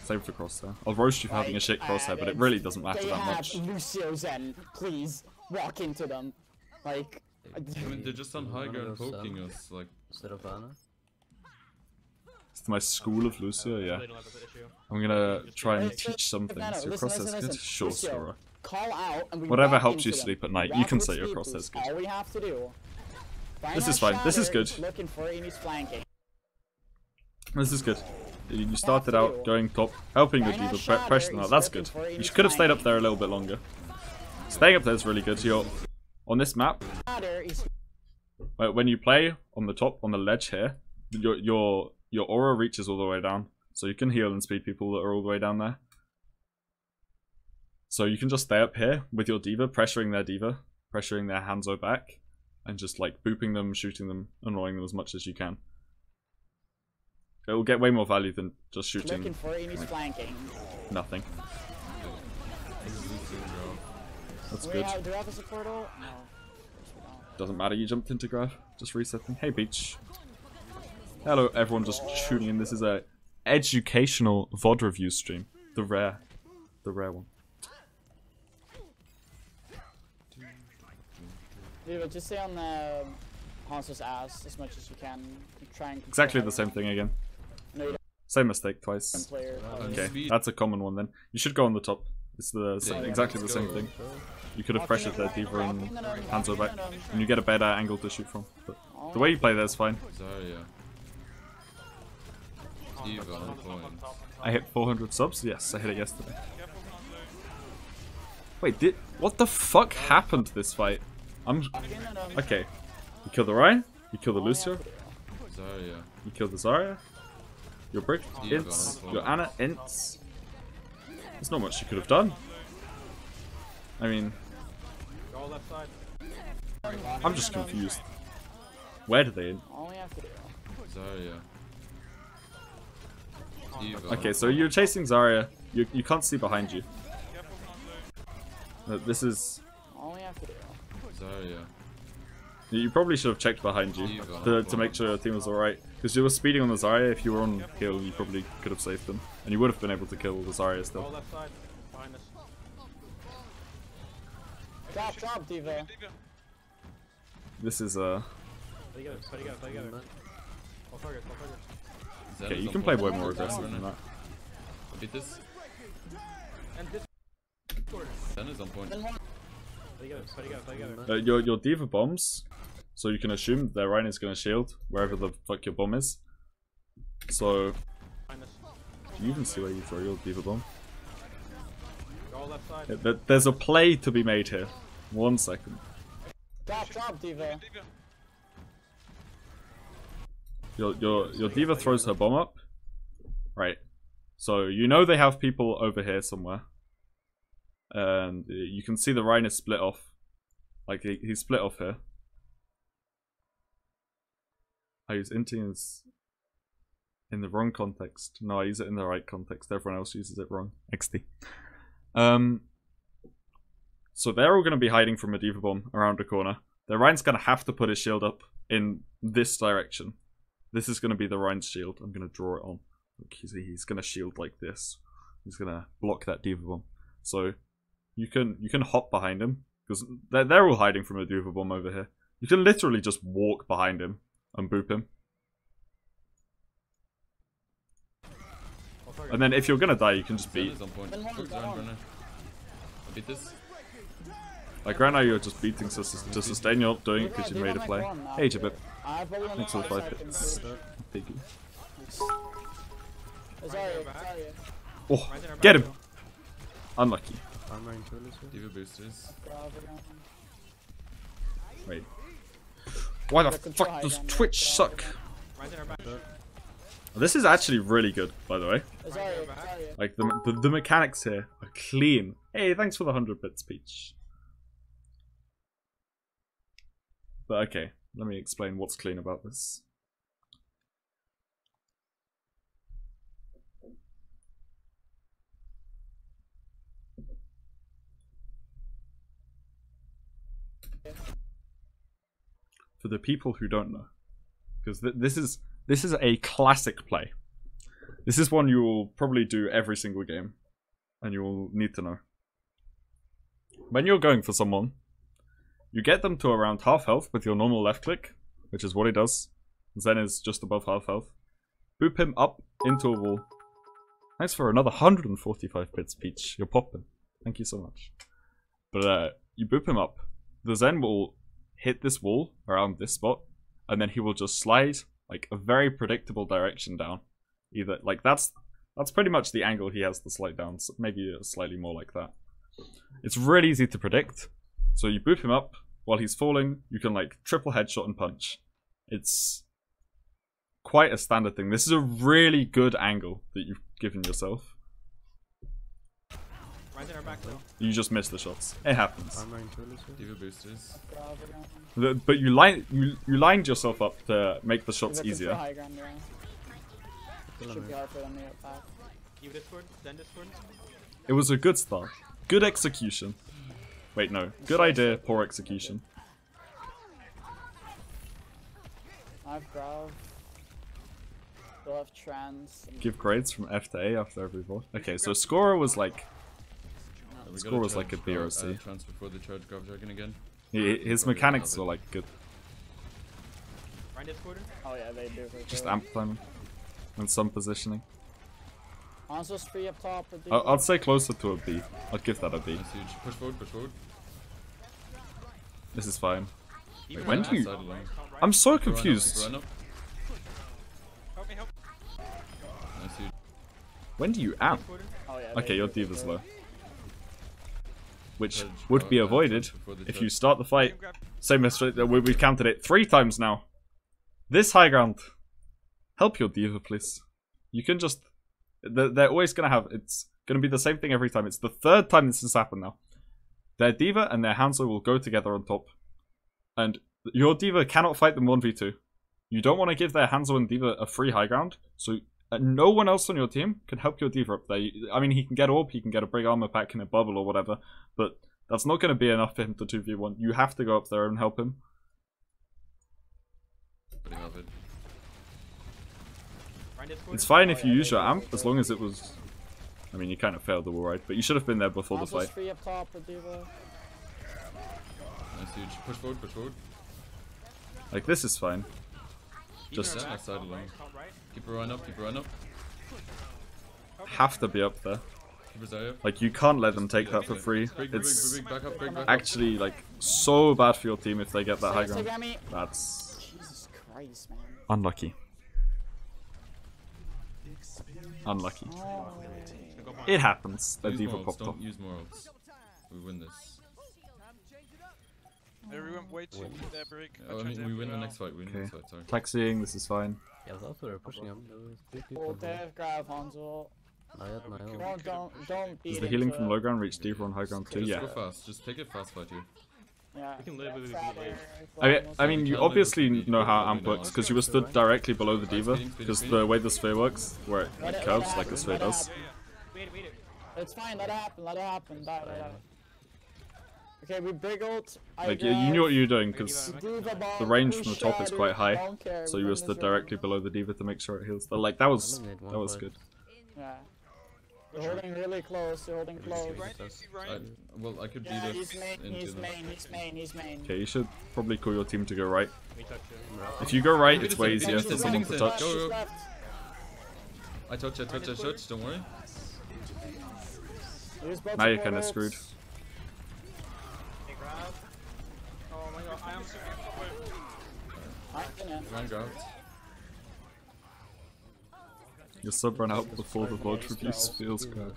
Same for crosshair. I'll roast you for having a shit crosshair, but it really doesn't matter They that have much. Lucio Zen. Please walk into them. Like, I mean, they're just on high ground poking us, like. It's my school of Lucio, yeah. They don't have a bit issue. I'm gonna try and Listen, teach some things. Your listen, crosshair's good? listen. Sure, Lucio, Sora. call out and we Whatever walk helps you into them. sleep at night, you Walk can with say your speed crosshair's boost. good. All we have to do. This is fine. This is good. Looking for Amy's flanking. This is good. You started out going top, helping your Diva, pressuring out. That's good. You could have stayed up there a little bit longer. Staying up there is really good. You're on this map. When you play on the top, on the ledge here, your aura reaches all the way down, so you can heal and speed people that are all the way down there. So you can just stay up here with your Diva, pressuring their Hanzo back, and just like booping them, shooting them, annoying them as much as you can. It will get way more value than just shooting Looking for Amy's flanking. nothing. That's good. Do we have a support ult? No. Doesn't matter, you jumped into grab. Just resetting. Hey, Beach. Hello, everyone just tuning in. This is a educational VOD review stream. The rare one. Dude, just stay on the Hanzo's ass as much as you can. Try and Exactly the same thing again. No, you Same mistake don't twice. player. Okay, Speed. that's a common one then. You should go on the top. It's the Yeah, exactly the let's same go. thing. You could have pressured their Diva and Hanzo back, and you get a better angle to shoot from. But the way you play there is fine. Zarya. Diva on point. I hit 400 subs? Yes, I hit it yesterday. Careful, Hanzo. Wait, what the fuck happened to this fight? Okay. You kill the Ryan, you kill the Lucio, Zarya. you kill the Zarya, your Brick, Diva Ints, on point. your Anna, Ints. There's not much you could have done. I mean, Go left side. I'm just confused. Where did they in? All we have to do. Zarya. Diva. Okay, so you're chasing Zarya. You can't see behind you. Careful, Hanzo. This is... All we have to do. Zarya. You probably should have checked behind you to make sure your team was alright. Because you were speeding on the Zarya. If you were on heal, you probably could have saved them. And you would have been able to kill the Zarya Go still. left side. Behind us. Drop, Diva. Diva. This is Play together. Play together. Play together. All targets. All targets. Zen okay. is You on can play point. way more aggressive than that. Beat this. And this. Zen is on point. Play together. Play together. Play together. Your Diva bombs, so you can assume their Ryan is going to shield wherever the fuck your bomb is. So, Behind us. do you even see where you throw your Diva bomb? Go left side. Yeah, there's a play to be made here. 1 second. Drop, Diva. Diva. Your Diva throws her bomb up. Right. So you know they have people over here somewhere. And you can see the Rhine is split off. Like he's split off here. I use inting as in the wrong context. No, I use it in the right context. Everyone else uses it wrong. XD. So they're all going to be hiding from a Diva bomb around a corner. The Rhine's going to have to put his shield up in this direction. This is going to be the Rhine's shield. I'm going to draw it on. Look, he's going to shield like this. He's going to block that Diva bomb. So you can hop behind him because they're all hiding from a Diva bomb over here. You can literally just walk behind him and boop him. And then if you're gonna die, you can just Zen beat. is on point. Then one, Focus then on one. Brenner. Beat this. Like right now, you're just beating to sustain. You're not doing it because you made a play. Hey, Jabip. Thanks for the 5 bits. Thank you. Oh, get him! Unlucky. Diva boosters. Wait. Why the fuck does Twitch suck? This is actually really good, by the way. Like the mechanics here are clean. Hey, thanks for the 100 bits, Peach. But okay, let me explain what's clean about this. For the people who don't know, because this is a classic play. This is one you will probably do every single game, and you will need to know. When you're going for someone, you get them to around half health with your normal left click, which is what he does. Zen is just above half health. Boop him up into a wall. Thanks for another 145 bits, Peach. You're popping. Thank you so much. But you boop him up. The Zen will hit this wall around this spot, and then he will just slide like a very predictable direction down. Either like that's pretty much the angle he has to slide down. So maybe slightly more like that. It's really easy to predict. So you boop him up while he's falling. You can like triple headshot and punch. It's quite a standard thing. This is a really good angle that you've given yourself. You just missed the shots. It happens. Diva boosters. But you lined yourself up to make the shots easier. It was a good start. Good execution. Wait, no. Good idea, poor execution. I've grabbed. Still have trans. Give grades from F to A after every vote. Okay, so scorer was like... We Score was like a B or a C. Transfer for the charge grab dragon again. His mechanics were like good. Oh yeah, they do. Just amp timing. And some positioning. Also free up top. I'd say closer to a B. I'd give that a B. That's huge. Push forward, push forward. This is fine. Wait, when do you... side along. I'm so Run confused. up. Nice, huge. When do you amp? Oh, yeah, Okay, your diva's low. Which would be avoided if you start the fight. Same as we've counted it 3 times now. This high ground. Help your diva, please. You can just... They're always going to have... It's going to be the same thing every time. It's the 3rd time this has happened now. Their diva and their Hanzo will go together on top. And your diva cannot fight them 1v2. You don't want to give their Hanzo and diva a free high ground. So no one else on your team can help your diva up there. I mean, he can get orb, he can get a big armor pack and a bubble or whatever. But that's not going to be enough for him to 2v1. You have to go up there and help him. It's fine if you use your amp, as long as it was... I mean, you kind of failed the wall ride, but you should have been there before the fight. Free up top for diva. Nice, huge. Push forward, push forward. Like, this is fine. Just Yeah, side along. Keep her run up, keep her run up. have to be up there. Keep her Zarya. Like, you can't let them take that for free. It's actually, like, so bad for your team if they get that high ground. That's Jesus Christ, man. unlucky. Unlucky. It happens. The Use diva more ults, popped off. don't use more ults. We win this. Everyone wait to their break. Oh, I mean, we win the next fight. We win the next fight, sorry. Taxiing, this is fine. Yeah, I thought they were pushing him. There was 2 people. Ult there, grab Hanzo. Don't beat Does the it healing to from it. low ground reach diva on high ground too? Just Yeah. go fast. Just take it fast fight here. Yeah. We can literally That's beat better. I mean, you obviously know how amp works because you were stood directly below the diva. Because the way the sphere works, where it Let it curves happen, like a sphere let it does. happen. It's fine, let it happen, let it happen. Die. Okay, we big ult. Like, you knew what you were doing because the range from the top is quite high. So you were stood directly below the diva to make sure it heals. But like, that was good. Yeah. You're holding really close, you're holding close. Well, I could beat Yeah, us he's main, into he's the... main, he's main. Okay, you should probably call your team to go right. We touched him. If you go right, it's way Finish easier this, for someone finish to this. touch. Go, go. I touch, don't worry. There's both Now you're kind supports. of screwed. Oh my god, I am so I'm gonna. Rank out. Your sub run out before the VOD reviews feels crap.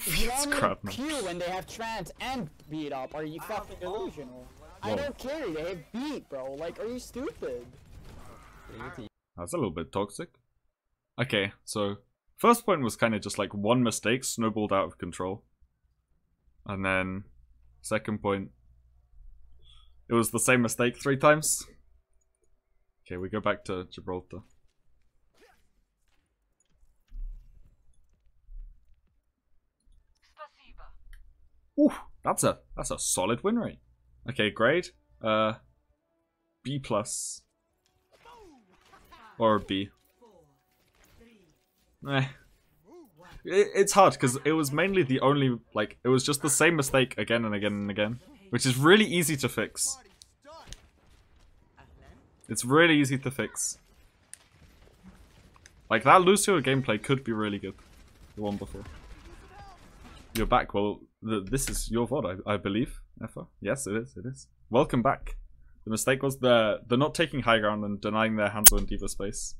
You It's only crap, man. Q when they have trans and beat up. Are you fucking delusional? I Whoa. don't carry. They have beat, bro. Like, are you stupid? That's a little bit toxic. Okay, so first point was kind of just like one mistake snowballed out of control. And then second point, it was the same mistake 3 times. Okay, we go back to Gibraltar. Ooh, that's a solid win rate. Okay, grade B+. Or B. It's hard because it was mainly the only, like, it was just the same mistake again and again and again, which is really easy to fix. It's really easy to fix. Like, that Lucio gameplay could be really good. The one before. You're back. Well, this is your VOD, I believe. Effa. Yes, it is. Welcome back. The mistake was the not taking high ground and denying their Hanzo and Diva space.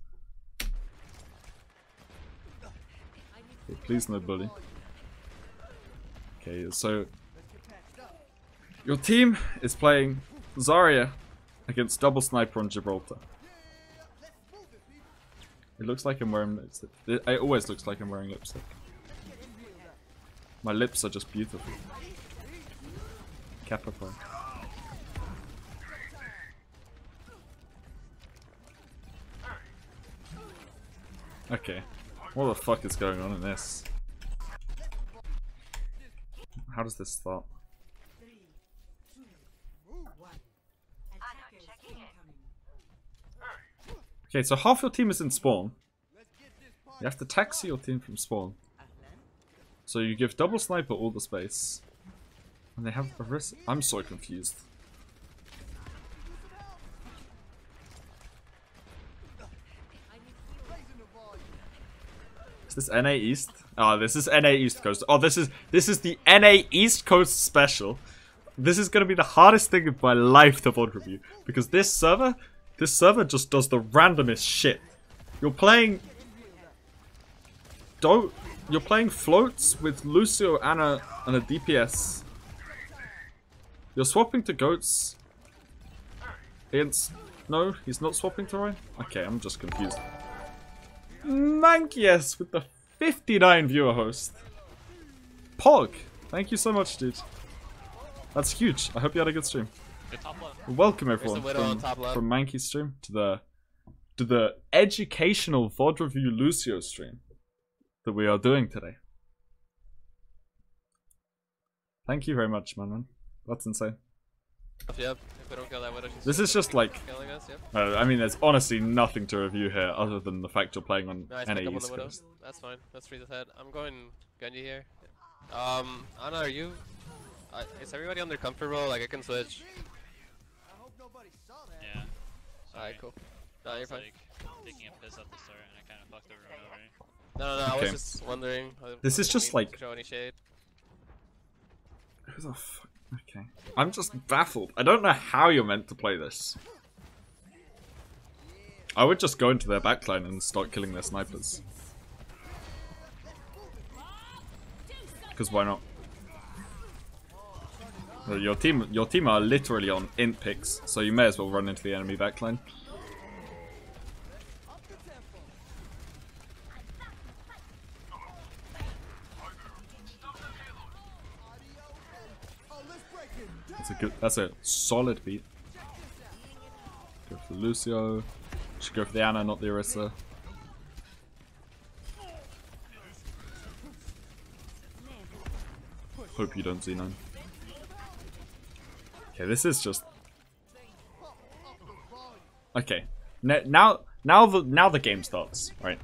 Okay, please no bully. Okay, so your team is playing Zarya against double sniper on Gibraltar. It looks like I'm wearing lipstick. It always looks like I'm wearing lipstick. My lips are just beautiful. Kappa Prime. Okay. What the fuck is going on in this? How does this start? Okay, so half your team is in spawn. You have to taxi your team from spawn. So you give double sniper all the space. And they have a risk. I'm so confused. Is this NA East? Oh, this is NA East Coast. Oh, this is the NA East Coast special. This is gonna be the hardest thing of my life to VOD review because this server just does the randomest shit. You're playing floats with Lucio and a DPS. You're swapping to goats against... No, he's not swapping to Ryan? Okay, I'm just confused. Mankies with the 59 viewer host. Pog, thank you so much, dude. That's huge. I hope you had a good stream. Welcome everyone from Mankey's stream to the educational VOD review Lucio stream that we are doing today. Thank you very much, man. That's insane. Yep. If we don't kill that widow, she's This is just like, killing us, yep. I mean, there's honestly nothing to review here other than the fact you're playing on Nice, NA pick up on East the widow. Coast. That's fine. That's Frieza head. I'm going Genji here. Anna, are you? Is everybody on their comfort roll? Like I can switch. Yeah. Alright, cool. No, you're fine. Like taking a piss at the start and I kind of fucked everyone over. No, I Okay. was just wondering. This is just like... Show any shade. Who the fuck? Okay. I'm just baffled. I don't know how you're meant to play this. I would just go into their backline and start killing their snipers. Because why not? Your team are literally on int picks, so you may as well run into the enemy backline. That's a solid beat. Go for Lucio. Should go for the Ana, not the Orisa. Hope you don't Z9. Okay, this is just... Okay. Now the game starts, right?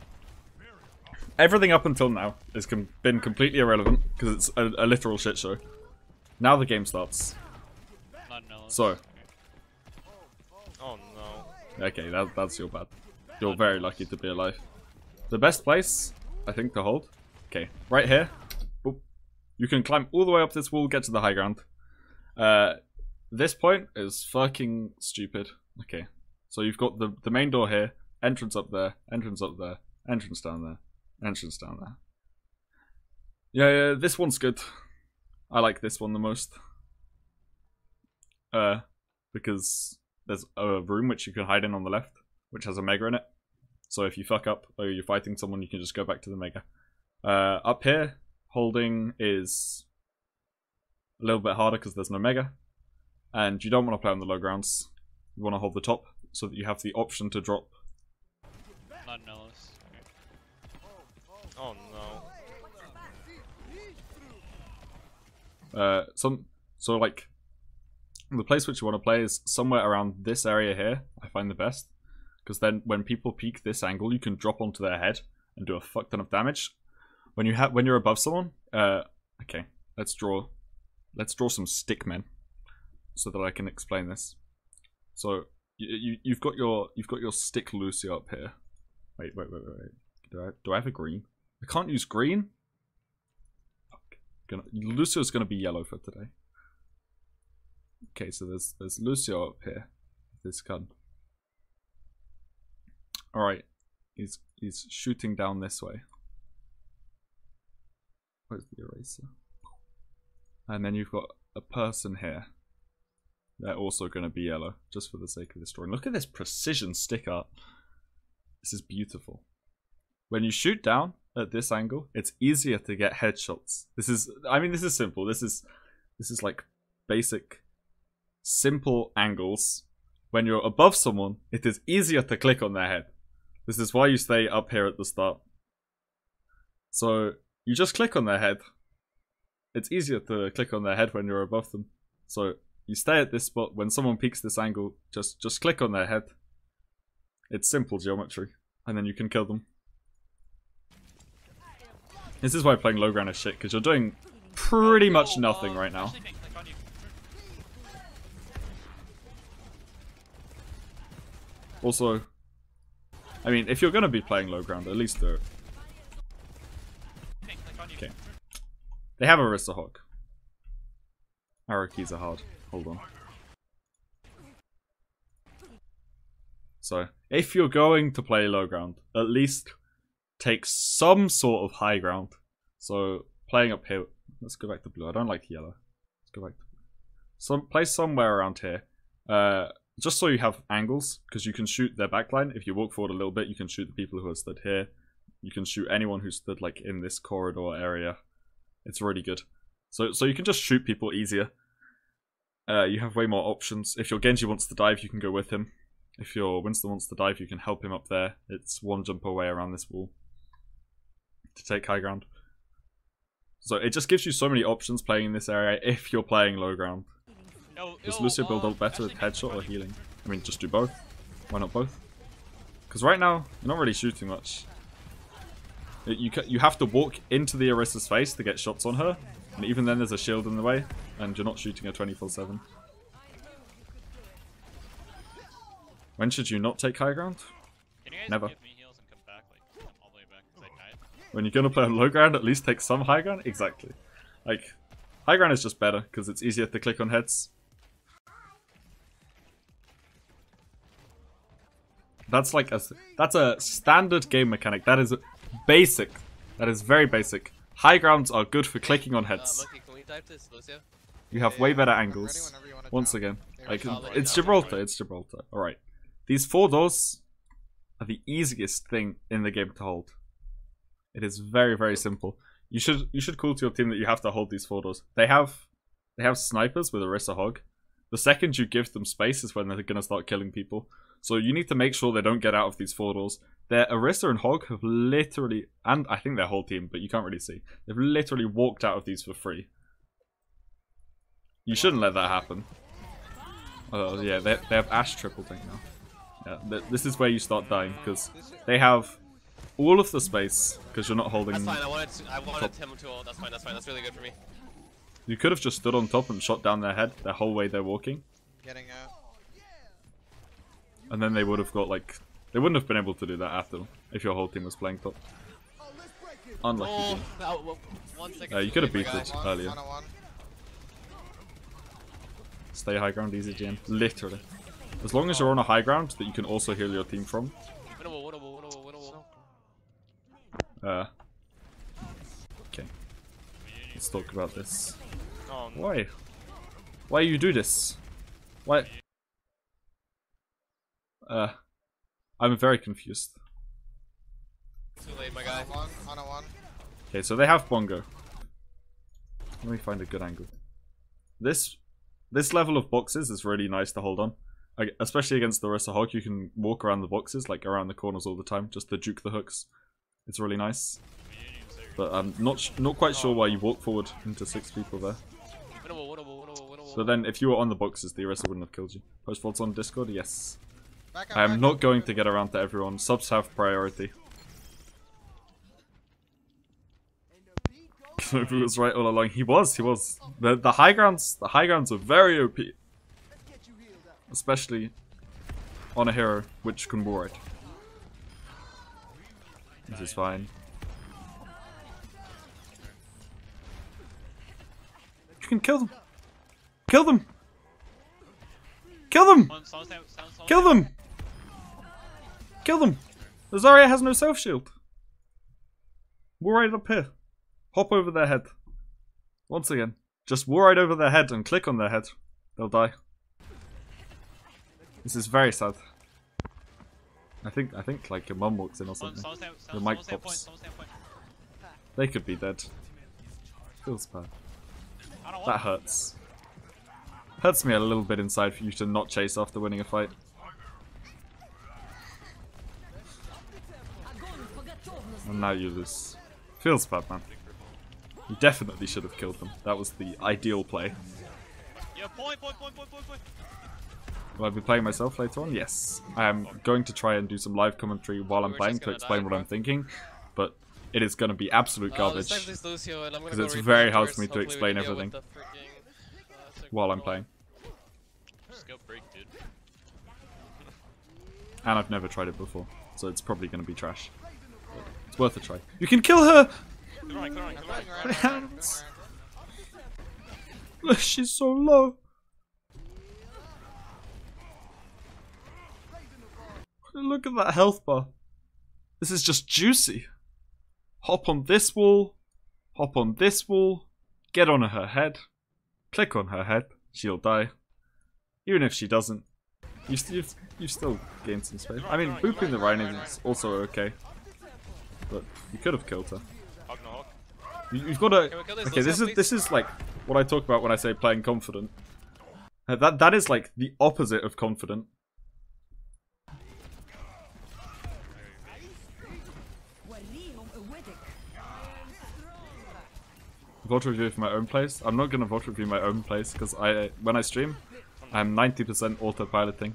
Everything up until now has been completely irrelevant because it's a literal shit show. Now the game starts. So. Oh no. Okay, that's your bad. You're very lucky to be alive. the best place, I think, to hold. Okay, right here. Boop. You can climb all the way up this wall, get to the high ground. This point is fucking stupid. Okay, so you've got the main door here, entrance up there, entrance up there, entrance down there, entrance down there. Yeah, this one's good. I like this one the most. Because there's a room which you can hide in on the left, which has a mega in it. So if you fuck up or you're fighting someone, you can just go back to the mega. Up here, holding is a little bit harder because there's no mega. And you don't want to play on the low grounds. You want to hold the top so that you have the option to drop. Not Nellis. Oh no. So like, the place which you want to play is somewhere around this area here. I find the best. Because then when people peek this angle, you can drop onto their head and do a fuck ton of damage. When you're above someone, okay, let's draw some stick men so that I can explain this. So you've got your stick Lucio up here. Wait. Do I have a green? I can't use green. Fuck. Lucio's gonna be yellow for today. Okay, so there's Lucio up here. This gun. Alright. He's shooting down this way. Where's the eraser? And then you've got a person here. They're also going to be yellow, just for the sake of this drawing. Look at this precision stick art. This is beautiful. When you shoot down at this angle, it's easier to get headshots. This is simple. This is like basic, simple angles. When you're above someone, it is easier to click on their head. This is why you stay up here at the start. So you just click on their head. It's easier to click on their head when you're above them. So you stay at this spot. When someone peeks this angle, just click on their head. It's simple geometry. And then you can kill them. This is why playing low ground is shit, because you're doing pretty much nothing right now. Also, I mean, if you're going to be playing low ground, at least do it. Okay. They have a Arista Hog. Arrow keys are hard. Hold on. So, if you're going to play low ground, at least take some sort of high ground. So, playing up here. Let's go back to blue. I don't like yellow. Let's go back to blue. Play somewhere around here. Just so you have angles, because you can shoot their backline. If you walk forward a little bit, you can shoot the people who are stood here. You can shoot anyone who stood like in this corridor area. It's really good. So you can just shoot people easier. You have way more options. If your Genji wants to dive, you can go with him. If your Winston wants to dive, you can help him up there. It's one jump away around this wall to take high ground. So it just gives you so many options playing in this area if you're playing low ground. Does Lucio build up better with headshot or healing? I mean, just do both. Why not both? Because right now, you're not really shooting much. You have to walk into the Arista's face to get shots on her. And even then there's a shield in the way. And you're not shooting her 24/7. When should you not take high ground? Can you guys Never. give me heals and come back, like, all the way back, because I died? When you're going to play on low ground, at least take some high ground? Exactly. Like, high ground is just better, because it's easier to click on heads. That's like that's a standard game mechanic. That is basic. That is very basic. High grounds are good for clicking on heads. Monkey, can we dive this, Lucio? You have way better angles. Once again, like it's Gibraltar. It's Gibraltar. All right. These 4 doors are the easiest thing in the game to hold. It is very, very simple. You should call to your team that you have to hold these 4 doors. They have snipers with Arista Hog. The second you give them space is when they're gonna start killing people. So you need to make sure they don't get out of these 4 doors. Their Arista and Hog have literally, and I think their whole team, but you can't really see. They've literally walked out of these for free. You shouldn't let that happen. Oh yeah, they have Ash triple tank now. Yeah, this is where you start dying, because they have all of the space, because you're not holding... That's fine, I wanted him to ult. That's fine, that's really good for me. You could have just stood on top and shot down their head the whole way they're walking. Getting out. And then they would have got like They wouldn't have been able to do that after if your whole team was playing top. Unlucky. Oh, well, 1 second. You could have too beat late, it my guy. earlier. Stay high ground, easy GM. Literally. As long as you're on a high ground that you can also heal your team from. Winnable, winnable, winnable, winnable. Okay. Let's talk about this. Oh, no. Why? Why you do this? Why? I'm very confused. Too late, my guy. Okay, so they have Bongo. Let me find a good angle. This level of boxes is really nice to hold on. Like, especially against the Orisa Hog, you can walk around the boxes, like around the corners all the time, just to juke the hooks. It's really nice. But I'm not quite sure why you walk forward into 6 people there. Winnable, winnable, winnable, winnable. So then, if you were on the boxes, the Orisa wouldn't have killed you. Post VODs on Discord? Yes. I am not going to get around to everyone. Subs have priority. Knobu was right all along. He was. The high grounds are very OP. Especially on a hero which can ward. This is fine. You can kill them. Kill them. Kill them. Kill them. Kill them. The Zarya has no self shield. We're right up here. Hop over their head. Once again. Just war right over their head and click on their head. They'll die. This is very sad. I think like your mum walks in or something. The mic pops. They could be dead. Feels bad. That hurts. Hurts me a little bit inside for you to not chase after winning a fight. And now you lose. Feels bad, man. You definitely should have killed them. That was the ideal play. Yeah, point. Will I be playing myself later on? Yes. I am going to try and do some live commentary while I'm playing to explain what I'm thinking, but it is going to be absolute garbage. Because it's very hard for me to explain everything while I'm playing. Just go break, dude. And I've never tried it before, so it's probably going to be trash. But it's worth a try. You can kill her! She's so low. Look at that health bar. This is just juicy. Hop on this wall. Hop on this wall. Get on her head. Click on her head. She'll die. Even if she doesn't, you've still gained some space. I mean, booping the Rhine is also okay. But you could have killed her. You've got to... Okay, this is like what I talk about when I say playing confident. That is like the opposite of confident. VOD review for my own place. I'm not gonna VOD review my own place because when I stream, I'm 90% autopiloting.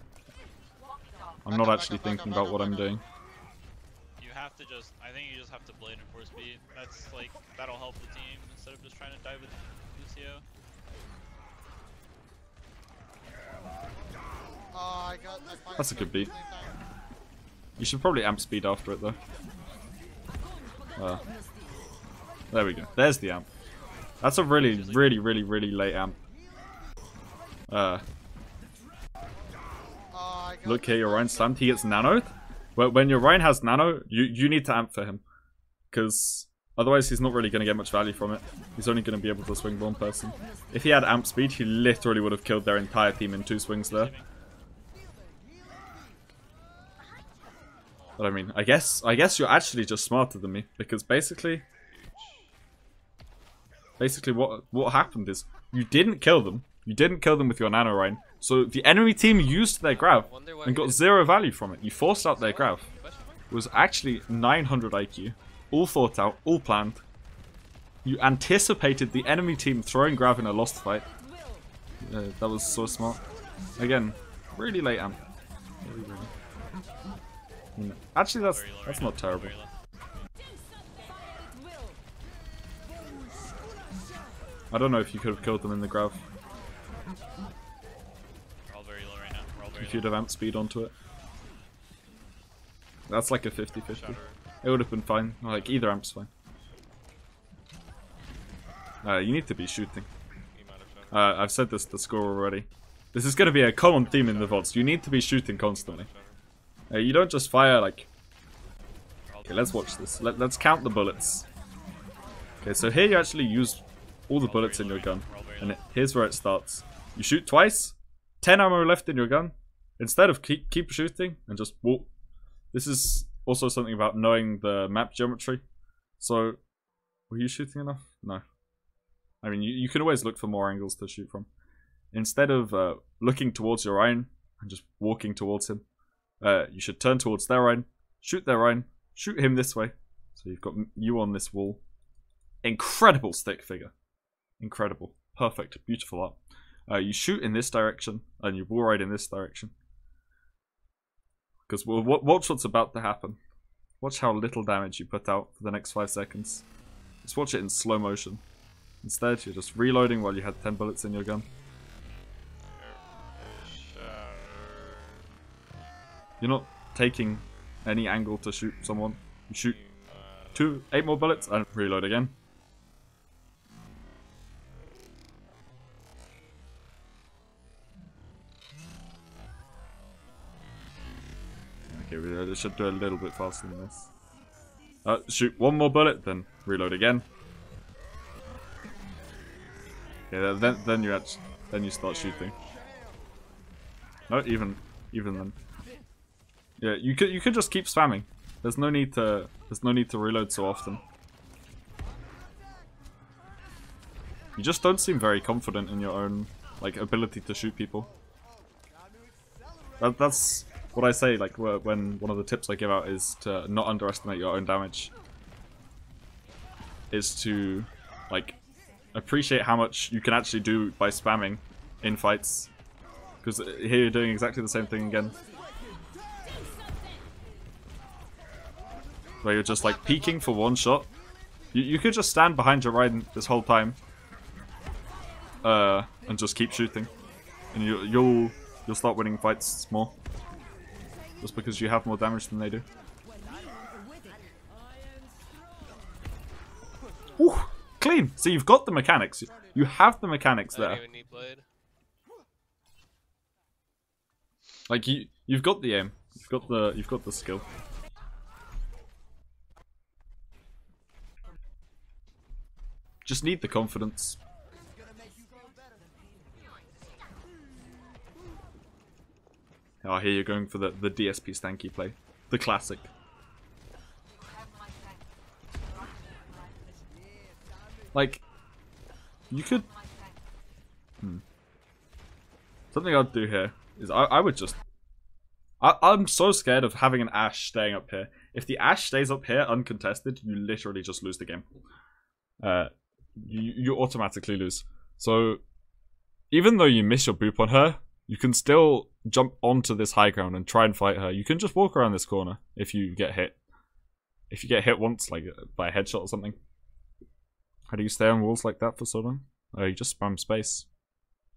I'm not actually thinking about what I'm doing. You have to just, I think you just have to blade and force speed. That's like, that'll help the team instead of just trying to dive with Lucio. That's a good beat. You should probably amp speed after it though. There we go. There's the amp. That's a really late amp. Look here, your Rhine slammed. He gets nanoed. Well, when your Rhine has nano, you need to amp for him. Because otherwise he's not really going to get much value from it. He's only going to be able to swing one person. If he had amp speed, he literally would have killed their entire team in 2 swings there. But I mean, I guess you're actually just smarter than me. Because basically what happened is you didn't kill them. You didn't kill them with your nano Rhine. So the enemy team used their grav and got 0 value from it. You forced out their grav. It was actually 900 IQ. All thought out, all planned. You anticipated the enemy team throwing grav in a lost fight. That was so smart. Again, really late amp. Really. Actually, that's not terrible. I don't know if you could have killed them in the grav. We're all very low right now. We're all very If you'd have amp speed onto it. That's like a 50-50. Shatter. It would have been fine. Like, either amp's fine. You need to be shooting. He might have shattered. I've said this to score already. This is going to be a common theme in the VODs. You need to be shooting constantly. You don't just fire like... Okay, let's watch this. Let's count the bullets. Okay, so here you actually use all the bullets in your gun. And here's where it starts. You shoot twice. 10 ammo left in your gun. Instead of keep shooting and just walk. This is also something about knowing the map geometry. So, were you shooting enough? No. I mean, you can always look for more angles to shoot from. Instead of looking towards your own and just walking towards him, you should turn towards their own, shoot their own, shoot him this way. So you've got you on this wall. Incredible stick figure. Incredible. Perfect. Beautiful art. You shoot in this direction and you wall ride in this direction. Because watch what's about to happen. Watch how little damage you put out for the next 5 seconds. Just watch it in slow motion. Instead, you're just reloading while you had 10 bullets in your gun. You're not taking any angle to shoot someone. You shoot 8 more bullets and reload again. Okay, we should do a little bit faster than this. Shoot 1 more bullet, then reload again. Yeah, then you start shooting. No, even then. Yeah, you could just keep spamming. There's no need to reload so often. You just don't seem very confident in your own like ability to shoot people. That's what I say. Like when one of the tips I give out is to not underestimate your own damage. Is to like appreciate how much you can actually do by spamming in fights. Because here you're doing exactly the same thing again. Where you're just like peeking for 1 shot. You could just stand behind your ride this whole time. And just keep shooting. And you'll start winning fights more. Just because you have more damage than they do. Ooh, clean! So you've got the mechanics. You have the mechanics there. I don't even need blade. Like you've got the aim. You've got the skill. Just need the confidence. Oh, here you're going for the DSP stanky play. The classic. Like, you could... Something I'd do here is I would just... I'm so scared of having an Ashe staying up here. If the Ashe stays up here uncontested, you literally just lose the game. You automatically lose. So, even though you miss your boop on her, you can still jump onto this high ground and try and fight her. You can just walk around this corner if you get hit. If you get hit once, like by a headshot or something. How do you stay on walls like that for so long? You just spam space.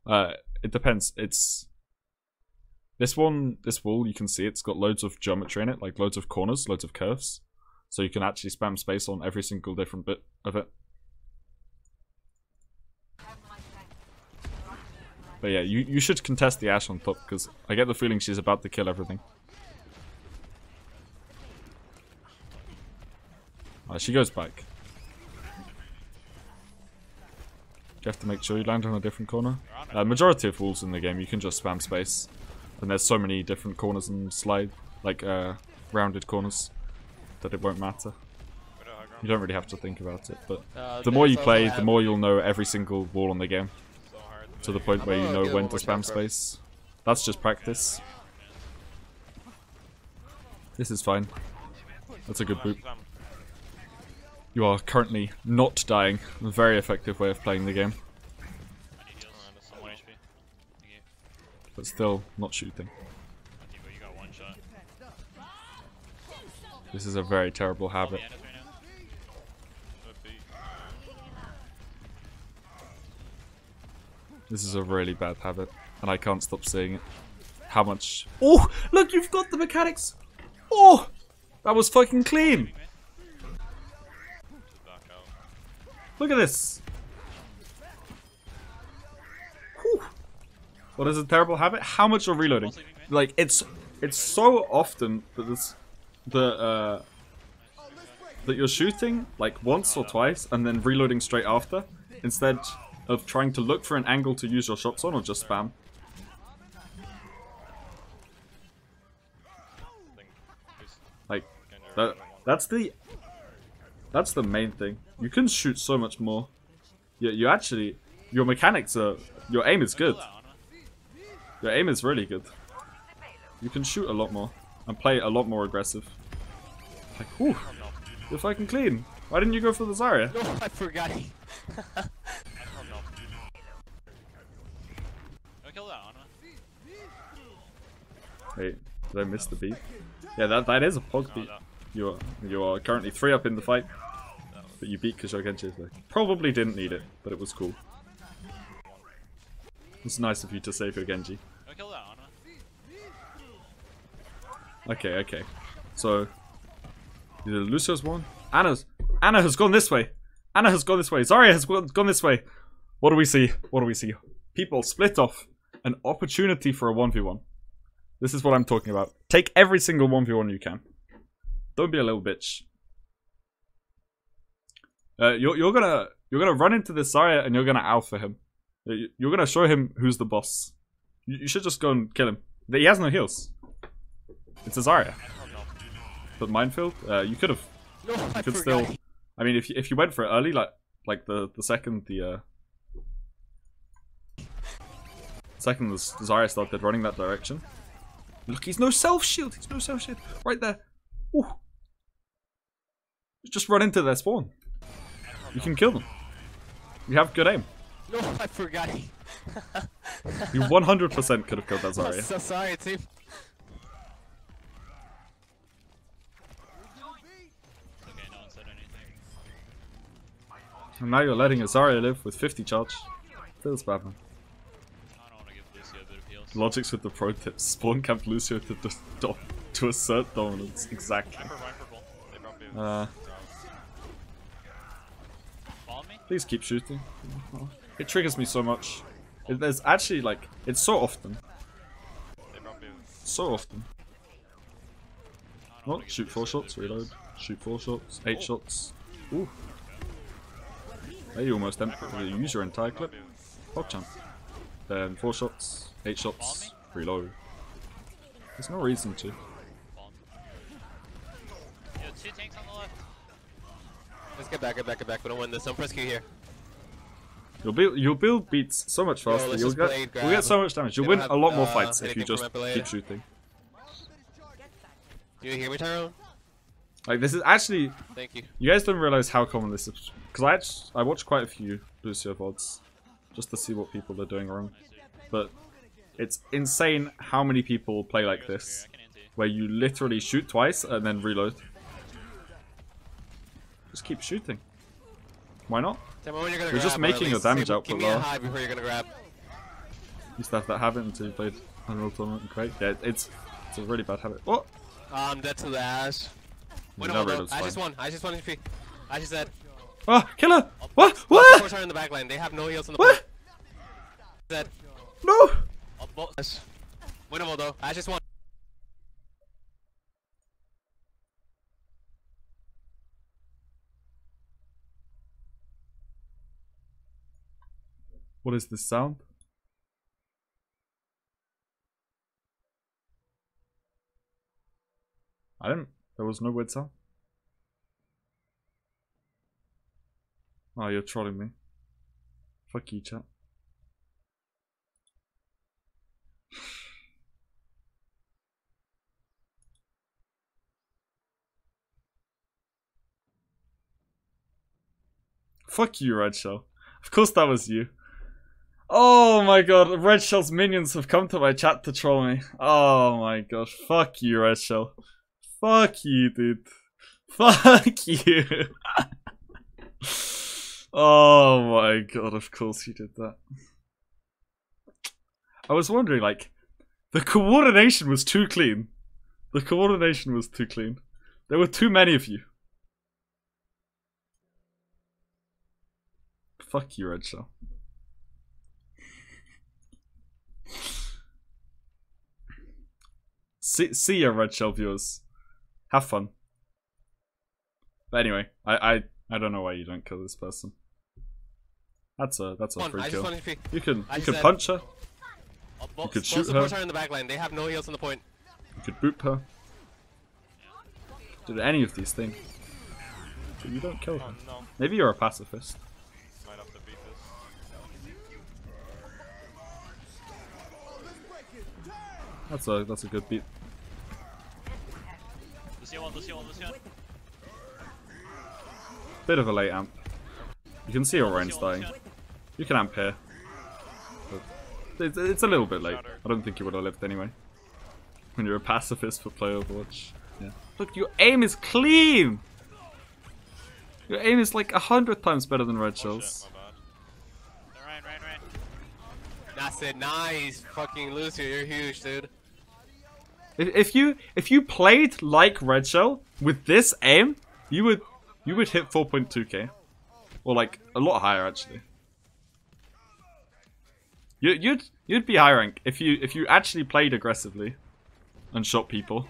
It depends. It's... This wall, you can see it's got loads of geometry in it, like loads of corners, loads of curves. So you can actually spam space on every single different bit of it. But yeah, you should contest the Ashe on top, because I get the feeling she's about to kill everything. She goes back. You have to make sure you land on a different corner. Majority of walls in the game, you can just spam space. And there's so many different corners and slide, like rounded corners, that it won't matter. You don't really have to think about it, but the more you play, the more you'll know every single wall on the game. To the point where you know when to spam space. That's just practice. This is fine. That's a good boop. You are currently not dying. A very effective way of playing the game. But still not shooting. This is a very terrible habit. This is a really bad habit, and I can't stop seeing it. How much... Oh! Look, you've got the mechanics! Oh! That was fucking clean. Just back out. Look at this. Whew. What is a terrible habit? How much you're reloading? Ball's leaving, man. Like it's so often that that you're shooting like once or twice and then reloading straight after, instead of trying to look for an angle to use your shots on or just spam. Like that's the main thing. You can shoot so much more. You actually, your mechanics are, your aim is good. Your aim is really good. You can shoot a lot more and play a lot more aggressive. Like, whew, you're fucking clean. Why didn't you go for the Zarya? No, I forgot. Go kill that Ana. Wait, did I miss the beat? Yeah, that is a pog beat. You are currently 3 up in the fight, but you beat Kishore Genji. Probably didn't need it, but it was cool. It's nice of you to save your Genji. Go kill that Ana. Okay. So, either Lucio's won. Anna has gone this way. Anna has gone this way. Zarya has gone this way. What do we see? What do we see? People split off. An opportunity for a 1v1. This is what I'm talking about. Take every single 1v1 you can. Don't be a little bitch. You're gonna run into this Zarya and you're gonna alpha him. You're gonna show him who's the boss. You should just go and kill him. He has no heals. It's a Zarya. But minefield, you could have. No, I You could forgot. still. I mean, if you went for it early, like the second the Zarya started running that direction. Look, he's no self shield. He's no self shield. Right there. Ooh. Just run into their spawn. You can kill them. You have good aim. No, I forgot. You 100% could have killed that I'm Zarya. so sorry, team. Okay, no one said anything. And now you're letting a Zarya live with 50 charge. Feels bad, man. I don't want to give Lucio a bit of heals. Logics with the pro tips. Spawn camp Lucio to assert dominance. Exactly. Viper bull. They probably follow me? Please keep shooting. It triggers me so much. There's actually like, it's so often. They probably So often. What? Shoot 4 shots, reload. Shoot 4 shots, 8 shots. Ooh. Hey, you almost empty. Use your entire clip. PogChamp. Then 4 shots, 8 shots, reload. There's no reason to. Yo, 2 tanks on the left. Let's get back. We don't win this. Don't press Q here. You'll build beats so much faster. let's You'll just get blade you'll get so much damage. You'll They win don't a lot have, more fights if you anything just from Epilay. keep shooting. Do you hear me, Tyrone? Like this is actually, Thank you. you guys don't realize how common this is. Because I watch quite a few Lucio VODs just to see what people are doing wrong. But it's insane how many people play like this, where you literally shoot twice and then reload. Just keep shooting. Why not? Tell me when you're gonna You're just grab, or at making your least damage give output me a lower. high before you're gonna grab. Used to have that habit until you played Unreal Tournament and Quake. Yeah, it's a really bad habit. What? I'm dead to the ash. Wait, No, hold Raiders on. I fine. just won. I just won HP. I just said. Ah, killer! What? Both What? supports are in the back line. They have no heals in the What? point. Said. No! Winnable though. I just won. What is this sound? I didn't. There was no weird sound. Oh, you're trolling me. Fuck you, chat. Fuck you, Red Shell. Of course that was you. Oh my god, Red Shell's minions have come to my chat to troll me. Oh my gosh, fuck you, Red Shell. Fuck you, dude. Fuck you. Oh my god, of course you did that. I was wondering, like, the coordination was too clean. The coordination was too clean. There were too many of you. Fuck you, Red Shell. See ya, Red Shell viewers. Have fun. But anyway, I don't know why you don't kill this person. That's a free kill. You can punch her. You could shoot her. Are in the back line. They have no heals on the point. You could boop her. Do any of these things. But you don't kill her. Oh, no. Maybe you're a pacifist. Might have to beat this. That's a good beat. Lucio. Bit of a late amp. You can see Orion's dying. You can amp here. But it's a little bit late. I don't think you would have lived anyway. When you're a pacifist for play Overwatch. Yeah. Look, your aim is clean! Your aim is like 100 times better than Red Shell's. Ryan. That's it. Nice. Fucking Lucio, you're huge, dude. If you played like Red Shell with this aim, you would hit 4.2k, or like a lot higher actually. You'd be high rank if you actually played aggressively and shot people.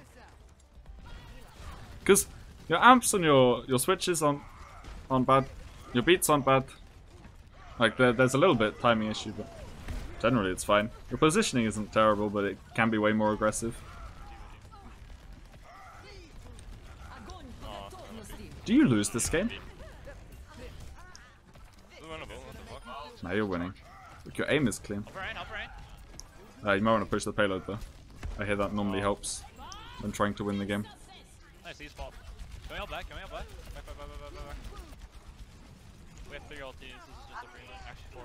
Because your amps and your switches aren't bad, your beats aren't bad. Like there's a little bit timing issue, but generally it's fine. Your positioning isn't terrible, but it can be way more aggressive. Do you lose this game? Now you're winning. Look, your aim is clean. You might want to push the payload though. I hear that normally helps when trying to win the game. Nice, he's pop. Can we all back? Back. We have 3 ultis, this is just a free one. Actually 4.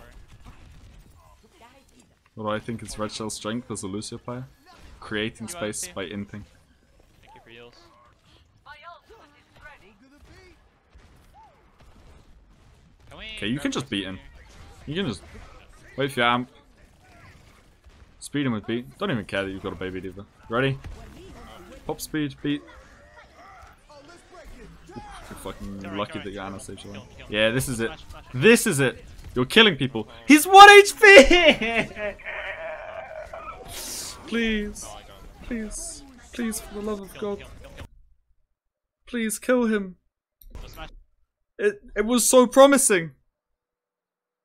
What do I think is Red Shell's strength as a Lucio player? Creating space by inting. Thank you for heals. Okay, you can just beat him. You can just wait for your amp. Speed him with beat. Don't even care that you've got a baby diva. Ready? Pop speed, beat. Oof, you're fucking lucky that your Ana saves your life. Yeah, this is it. This is it. You're killing people. He's 1 HP! Please. Please. Please, for the love of God. Please kill him. It was so promising.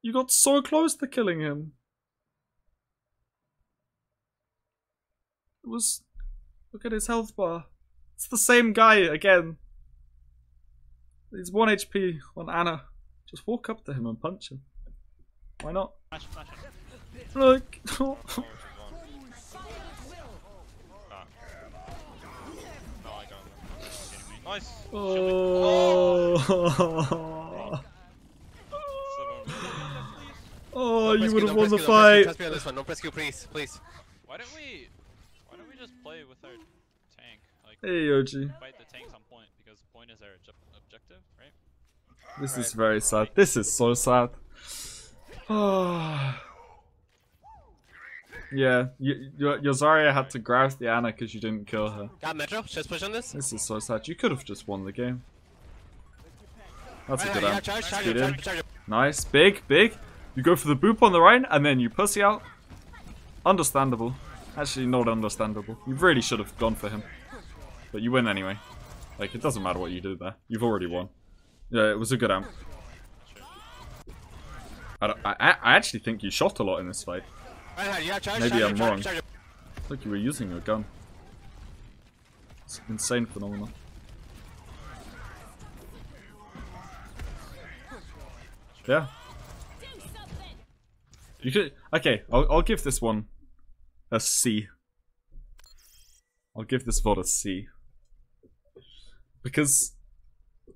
You got so close to killing him. It was... Look at his health bar. It's the same guy again. He's 1 HP on Ana. Just walk up to him and punch him. Why not? Look. Nice. Oh. Oh, you would have won the fight. Trust me on this one. Don't press Q, please. Why don't we just play with our tank? Like, Hey, OG. fight the tanks on point, because point is our objective, right? This is very sad. This is so sad. Yeah, your Zarya had to grab the Ana because you didn't kill her. Got Metro. Just push on this. This is so sad. You could have just won the game. That's a good amp. Charge. Nice. Big. You go for the boop on the right and then you pussy out. Understandable. Actually, not understandable. You really should have gone for him. But you win anyway. Like, it doesn't matter what you do there. You've already won. Yeah, it was a good amp. I actually think you shot a lot in this fight. Maybe I'm wrong. It's like you were using a gun. It's an insane phenomenon. Yeah. You could. Okay, I'll give this one a C. I'll give this VOD a C. Because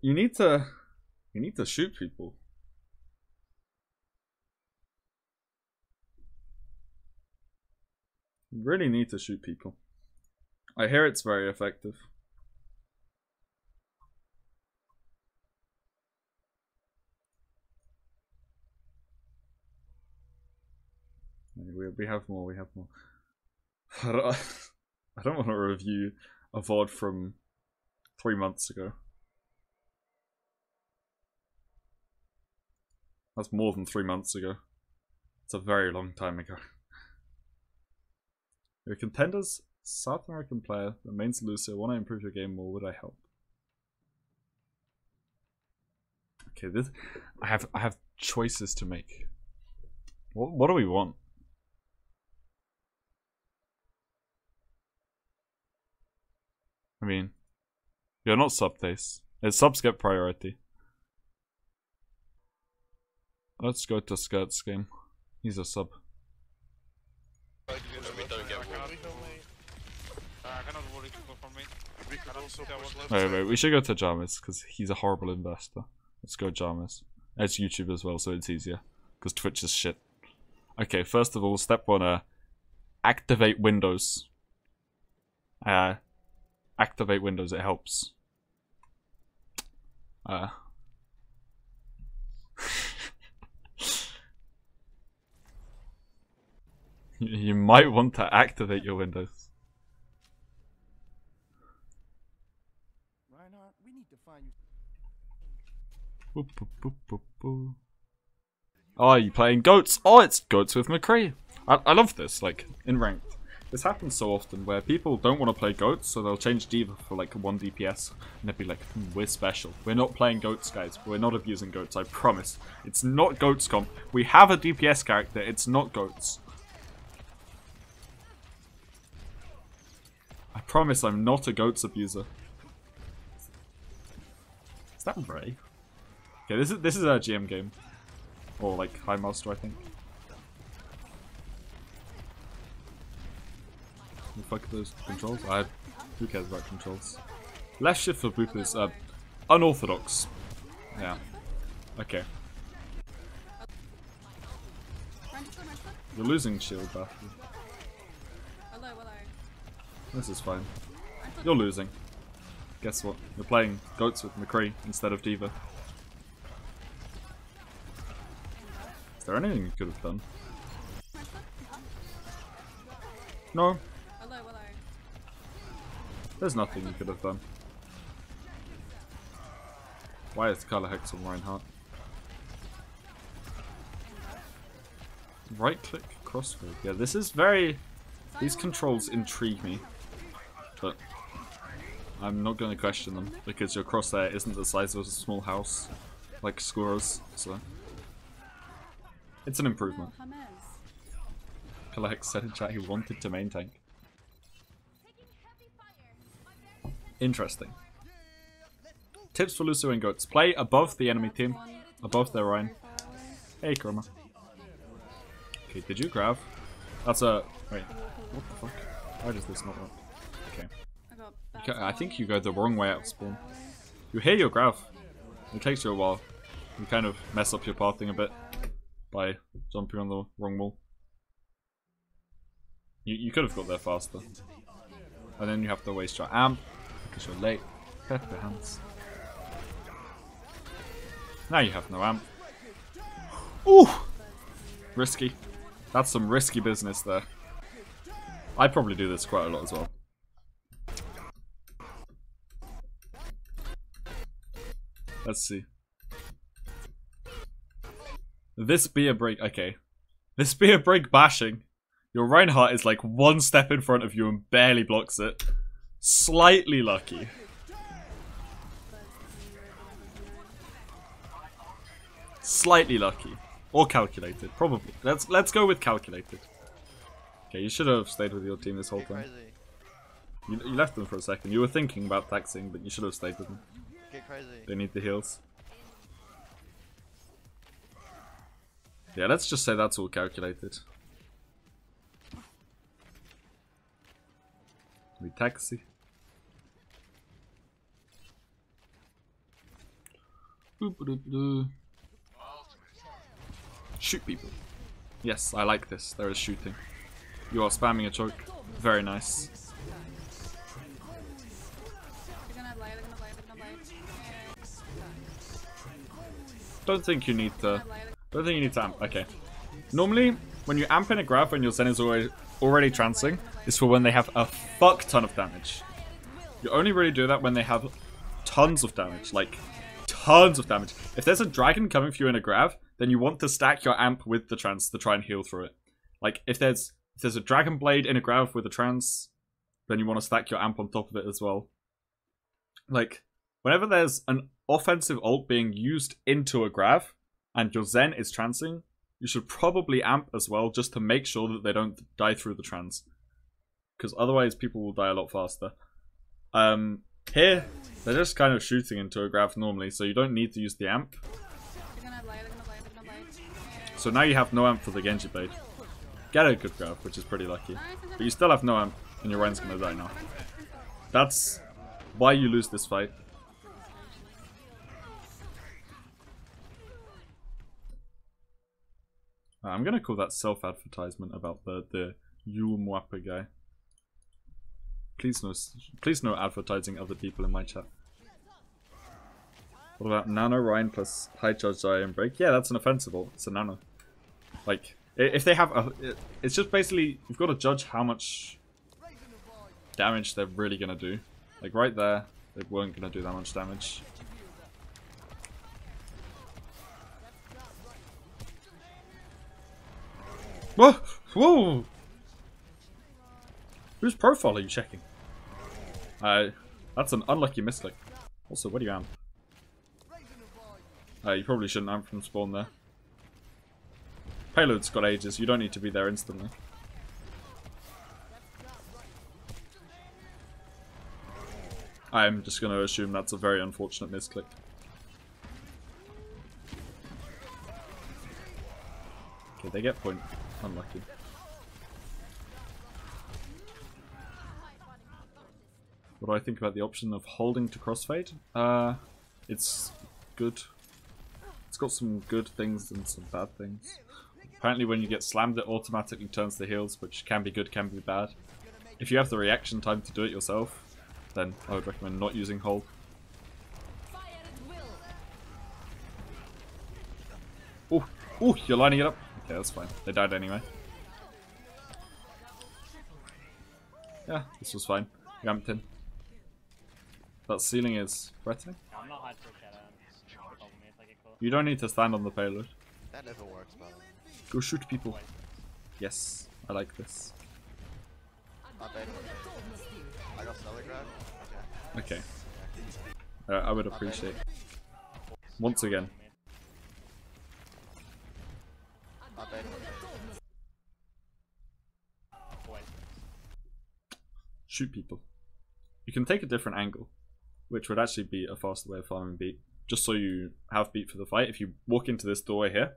you need to shoot people. You really need to shoot people. I hear it's very effective. We have more. I don't want to review a VOD from 3 months ago. That's more than 3 months ago. It's a very long time ago. Your contenders, South American player, the main Lucio. Want to improve your game more? Would I help? Okay, this I have choices to make. What do we want? I mean, you're not sub days. Subs get priority. Let's go to Skirt's game. He's a sub. Wait, we should go to Jarmus because he's a horrible investor. Let's go Jarmus. It's YouTube as well, so it's easier because Twitch is shit. Okay, first of all, step 1, activate Windows. Activate Windows, it helps. You might want to activate your Windows. Reinhardt, we need to find Boop, boop, boop, boop, boop. Oh, are you playing Goats? Oh, it's Goats with McCree. I love this, like, in ranked. This happens so often where people don't want to play Goats, so they'll change Diva for like 1 DPS, and they'll be like, we're special. We're not playing Goats, guys. We're not abusing Goats, I promise. It's not Goats comp. We have a DPS character, it's not Goats. I promise I'm not a Goats abuser. Is that Ray? Okay, this is our GM game. Or like High Master, I think. The fuck are those controls? Who cares about controls? Left shift for boop is unorthodox. Yeah. Okay. You're losing shield battle. This is fine. You're losing. Guess what? You're playing Goats with McCree instead of Diva. Is there anything you could have done? No. There's nothing you could have done. Why is Color Hex on Reinhardt? Right click crossfade. Yeah, this is very... These controls intrigue me. But I'm not going to question them because your crosshair isn't the size of a small house like Scora's, so... It's an improvement. Color Hex said in chat he wanted to main tank. Interesting. Tips for Lucio and Goats. Play above the enemy team. Above their Ryan. Hey, Chroma. Okay, did you grab? That's a... Wait. What the fuck? Why does this not work? Okay. I think you go the wrong way out of spawn. You hear your grab. It takes you a while. You kind of mess up your pathing a bit by jumping on the wrong wall. You could have got there faster. And then you have to waste your amp. Because you're late. Clap your hands. Now you have no amp. Ooh! Risky. That's some risky business there. I probably do this quite a lot as well. Let's see. This be a break. Okay. This be a break bashing. Your Reinhardt is like 1 step in front of you and barely blocks it. Slightly lucky. Slightly lucky. Or calculated. Probably. Let's go with calculated. Okay, you should have stayed with your team this whole time. You left them for a second. You were thinking about taxing, but you should have stayed with them. Get crazy. They need the heals. Yeah, let's just say that's all calculated. We taxi. Shoot people. Yes, I like this. There is shooting. You are spamming a choke. Very nice. Don't think you need to amp. Okay. Normally, when you amp in a grab when your Zen is already trancing, is for when they have a fuck ton of damage. You only really do that when they have tons of damage, like tons of damage. If there's a dragon coming for you in a grav, then you want to stack your amp with the trance to try and heal through it. Like if there's a dragon blade in a grav with a trance, then you want to stack your amp on top of it as well. Like whenever there's an offensive ult being used into a grav and your Zen is trancing, you should probably amp as well just to make sure that they don't die through the trance. Because otherwise people will die a lot faster. Here, they're just kind of shooting into a grav normally, so you don't need to use the amp. So now you have no amp for the Genji blade. Get a good grav, which is pretty lucky. But you still have no amp, and your Ryan's gonna die now. That's why you lose this fight. I'm gonna call that self-advertisement about the Yu Mwapa guy. Please no advertising other people in my chat. What about Nano Ryan plus high charge and break? Yeah, that's an offensive ult. It's a Nano. Like, if they have a... It's just basically, you've got to judge how much damage they're really gonna do. Like right there, they weren't gonna do that much damage. Whoa! Whoa! Whose profile are you checking? That's an unlucky misclick. Also, where do you amp? You probably shouldn't amp from spawn there. Payload's got ages, you don't need to be there instantly. I'm just going to assume that's a very unfortunate misclick. Okay, they get point. Unlucky. What do I think about the option of holding to crossfade? It's good. It's got some good things and some bad things. Apparently when you get slammed it automatically turns the heals, which can be good, can be bad. If you have the reaction time to do it yourself, then I would recommend not using hold. Ooh, ooh, you're lining it up. Okay, that's fine. They died anyway. Yeah, this was fine. You amped in. That ceiling is threatening. You don't need to stand on the payload. That never works, by the way. Go shoot people. Yes, I like this. Not bad. I got Stellar Grab. Okay. I would appreciate. Once again. Not bad. Shoot people. You can take a different angle, which would actually be a faster way of farming beat. Just so you have beat for the fight. If you walk into this doorway here,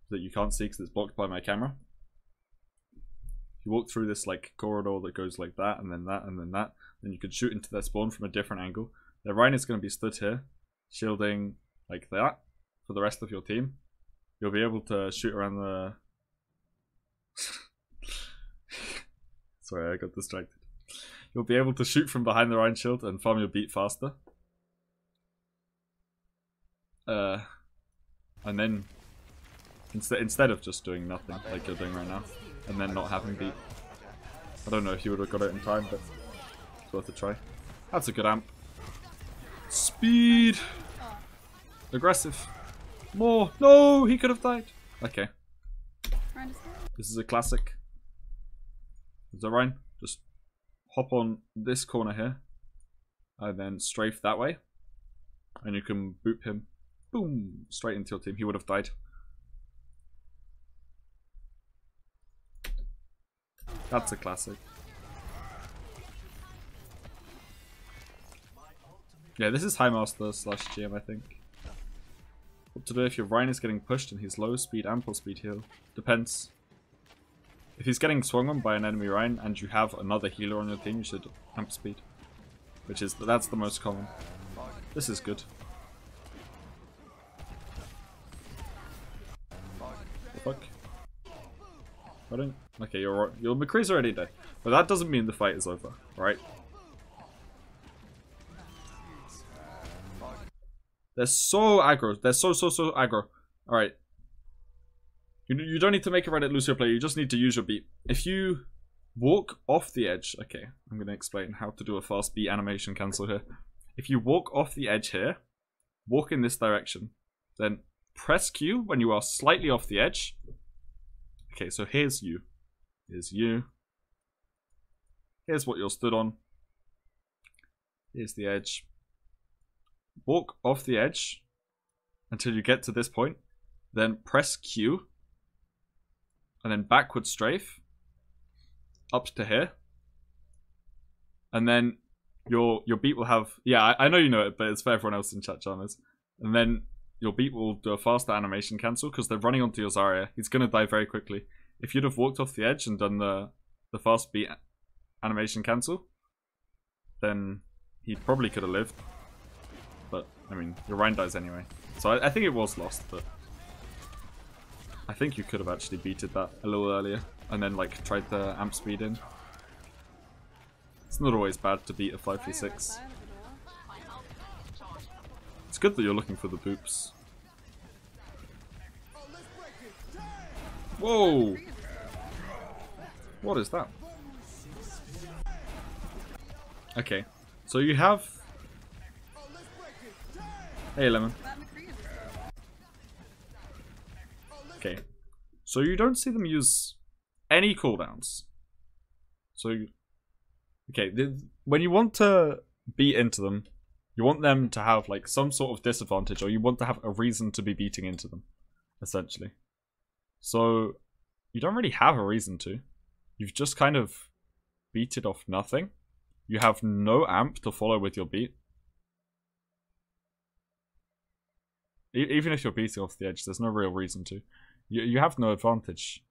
that you can't see because it's blocked by my camera. If you walk through this like corridor that goes like that, and then that, and then that, then you could shoot into their spawn from a different angle. Their Rhine is going to be stood here, shielding like that for the rest of your team. You'll be able to shoot around the... Sorry, I got distracted. You'll be able to shoot from behind the Rhine shield and farm your beat faster. And then instead of just doing nothing like you're doing right now, and then not having beat. I don't know if you would have got it in time, but it's worth a try. That's a good amp. Speed! Aggressive. More! No! He could have died! Okay. This is a classic. Is that right? Just hop on this corner here, and then strafe that way, and you can boop him. Boom! Straight into your team. He would have died. That's a classic. Yeah, this is High Master / GM, I think. What to do if your Rhine is getting pushed and he's low speed, ample speed heal? Depends. If he's getting swung on by an enemy Rhine and you have another healer on your team, you should amp speed. That's the most common. This is good. The fuck? Pardon? Okay, your McCree's already dead. But that doesn't mean the fight is over, right? They're so aggro. They're so aggro. Alright. You don't need to make a Reddit Lucio play, you just need to use your beat. If you walk off the edge... Okay, I'm going to explain how to do a fast beat animation cancel here. if you walk off the edge here, walk in this direction, then press Q when you are slightly off the edge. Okay, so here's you. Here's you. Here's what you're stood on. Here's the edge. Walk off the edge until you get to this point. Then press Q. And then backward strafe. Up to here. And then your beat will have... Yeah, I know you know it, but it's for everyone else in chat, Chalmers. And then your beat will do a faster animation cancel because they're running onto your Zarya. He's going to die very quickly. If you'd have walked off the edge and done the fast beat animation cancel, then he probably could have lived. But, I mean, your Rein dies anyway. So I think it was lost, but I think you could have actually beated that a little earlier and then, like, tried the amp speed in. It's not always bad to beat a 5v6. It's good that you're looking for the poops. Whoa! What is that? Okay, so you have... Hey, Lemon. Okay, so you don't see them use any cooldowns. So, okay, when you want to beat into them, you want them to have like some sort of disadvantage, or you want to have a reason to be beating into them, essentially. So, you don't really have a reason to. You've just kind of beated off nothing. You have no amp to follow with your beat. Even if you're beating off the edge, there's no real reason to. You have no advantage.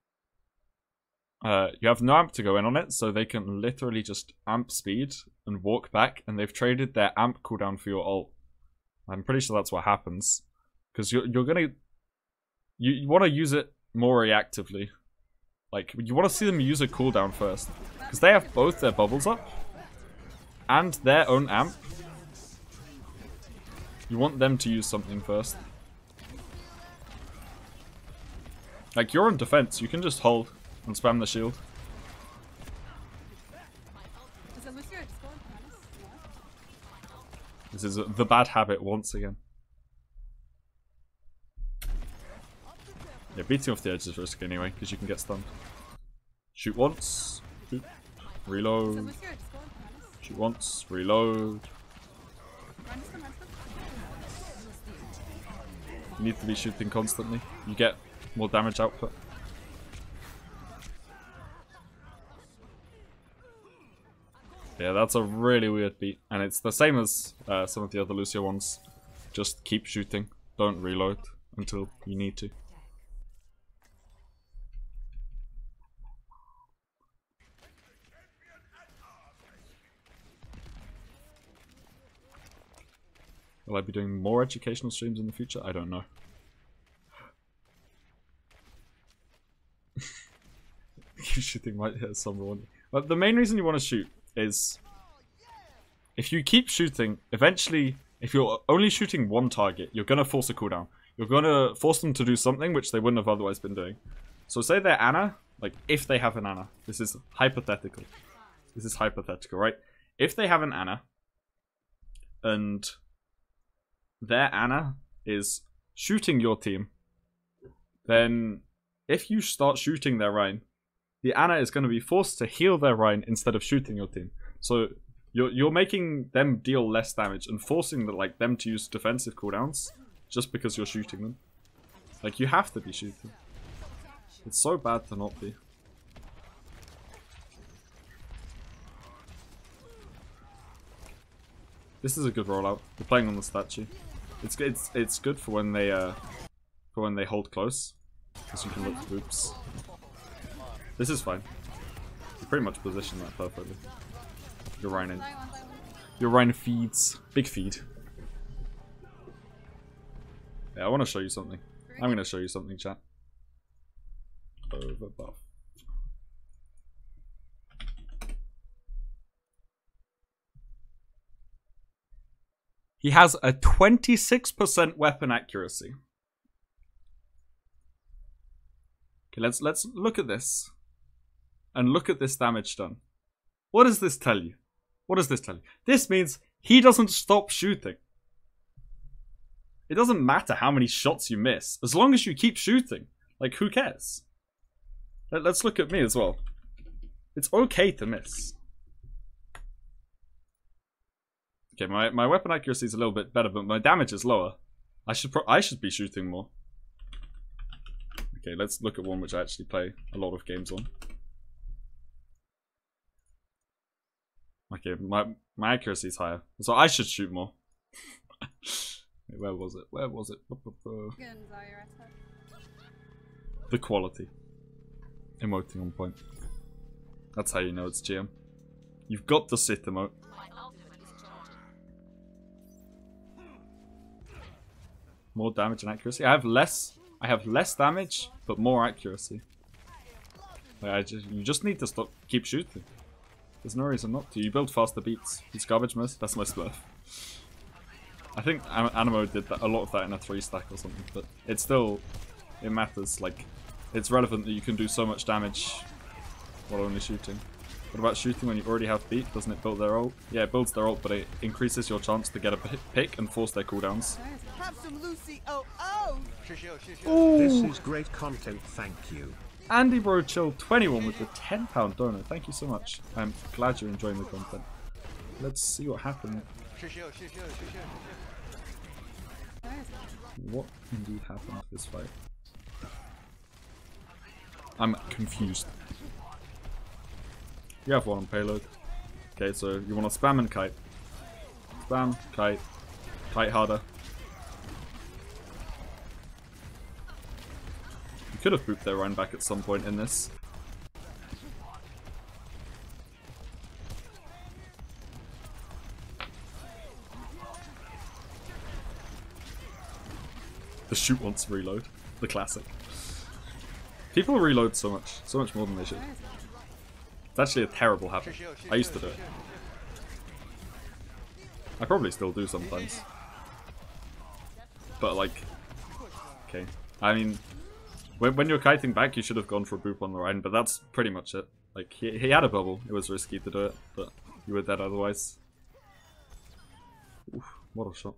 You have no amp to go in on it, so they can literally just amp speed and walk back, and they've traded their amp cooldown for your ult. I'm pretty sure that's what happens. Because you're gonna... You want to use it more reactively. Like, you want to see them use a cooldown first. Because they have both their bubbles up and their own amp. You want them to use something first. Like, you're on defense, you can just hold and spam the shield. This is the bad habit once again. Yeah, beating off the edge is risky anyway, because you can get stunned. Shoot once. Shoot. Reload. Shoot once. Reload. You need to be shooting constantly. You get more damage output. Yeah, that's a really weird beat. And it's the same as some of the other Lucio ones. Just keep shooting. Don't reload until you need to. Will I be doing more educational streams in the future? I don't know. Keep shooting might hit someone. But the main reason you want to shoot is if you keep shooting, eventually, if you're only shooting one target, you're going to force a cooldown. You're going to force them to do something which they wouldn't have otherwise been doing. So say they're Ana, like if they have an Ana, this is hypothetical. This is hypothetical, right? If they have an Ana, and their Ana is shooting your team, then if you start shooting their Rein, the Ana is going to be forced to heal their Rein instead of shooting your team. So you're making them deal less damage and forcing them to use defensive cooldowns just because you're shooting them. Like, you have to be shooting. It's so bad to not be. This is a good rollout. We're playing on the statue. It's good for when they hold close, because you can look for boops. This is fine. You pretty much position that perfectly. Your Rein in. Your Rein feeds. Big feed. Yeah, I want to show you something. I'm going to show you something, chat. Over buff. He has a 26% weapon accuracy. Okay, let's look at this. And look at this damage done. What does this tell you? What does this tell you? This means He doesn't stop shooting. It doesn't matter how many shots you miss, as long as you keep shooting. Like, who cares? Let's look at me as well. It's okay to miss. Okay, my weapon accuracy is a little bit better, but my damage is lower. I should be shooting more. Okay, let's look at one which I actually play a lot of games on. Okay, my accuracy is higher, so I should shoot more. Wait, where was it? Where was it? The quality. Emoting on point. That's how you know it's GM. You've got the sit emote. More damage and accuracy. I have less damage, but more accuracy. Like you just need to keep shooting. There's no reason not to. You build faster beats. He's garbage mode. That's my smurf. I think Animo did a lot of that in a 3-stack or something, but it matters. Like, it's relevant that you can do so much damage while only shooting. What about shooting when you already have beat? Doesn't it build their ult? Yeah, it builds their ult, but it increases your chance to get a pick and force their cooldowns. Have some Lucy oh. This is great content, thank you. Andy Bro Chill 21 with the £10 donor. Thank you so much. I'm glad you're enjoying the content. Let's see what happened. What indeed happened to this fight? I'm confused. You have one on payload. Okay, so you want to spam and kite. Spam, kite. Kite harder. You could have booped their Rhine back at some point in this. The shoot wants to reload. The classic. People reload so much more than they should. It's actually a terrible habit. I used to do it. I probably still do sometimes. But like, okay. I mean, when you're kiting back, you should have gone for a boop on the Rhine, but that's pretty much it. Like, he had a bubble. It was risky to do it, but you were dead otherwise. Oof, what a shot.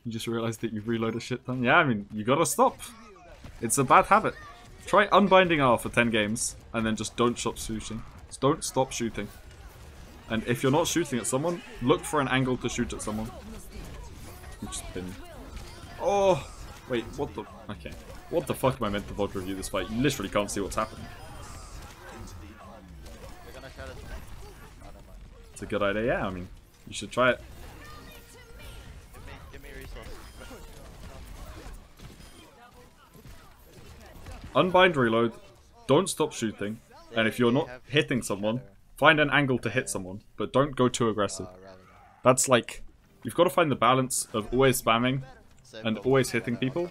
You just realized that you've reloaded a shit ton? Yeah, I mean, you gotta stop. It's a bad habit. Try unbinding R for 10 games, and then just don't stop shooting. Just don't stop shooting. And if you're not shooting at someone, look for an angle to shoot at someone. You've just been... Oh! Wait, what the... Okay. What the fuck am I meant to VOD review this fight? You literally can't see what's happening. It's a good idea, yeah, I mean, you should try it. Unbind reload, don't stop shooting, and if you're not hitting someone, find an angle to hit someone, but don't go too aggressive. That's like, you've got to find the balance of always spamming and always hitting people,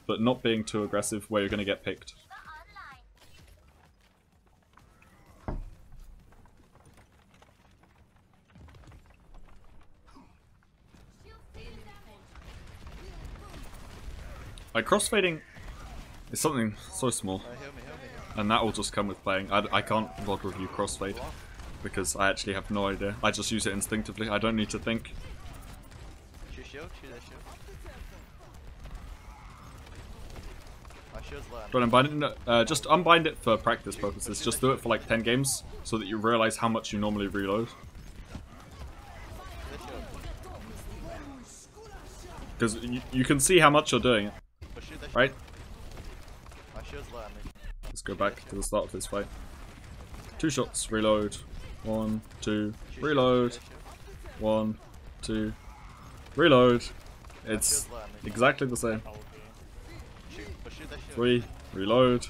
but not being too aggressive where you're going to get picked. Like, crossfading is something so small, and that will just come with playing. I can't VOD review crossfade, because I actually have no idea. I just use it instinctively, I don't need to think. Don't unbind it, just unbind it for practice purposes. Just do it for like 10 games, so that you realize how much you normally reload. Because you can see how much you're doing it, right? Let's go back to the start of this fight. 2 shots, reload. 1, 2, reload. 1, 2, reload. It's exactly the same. 3, reload.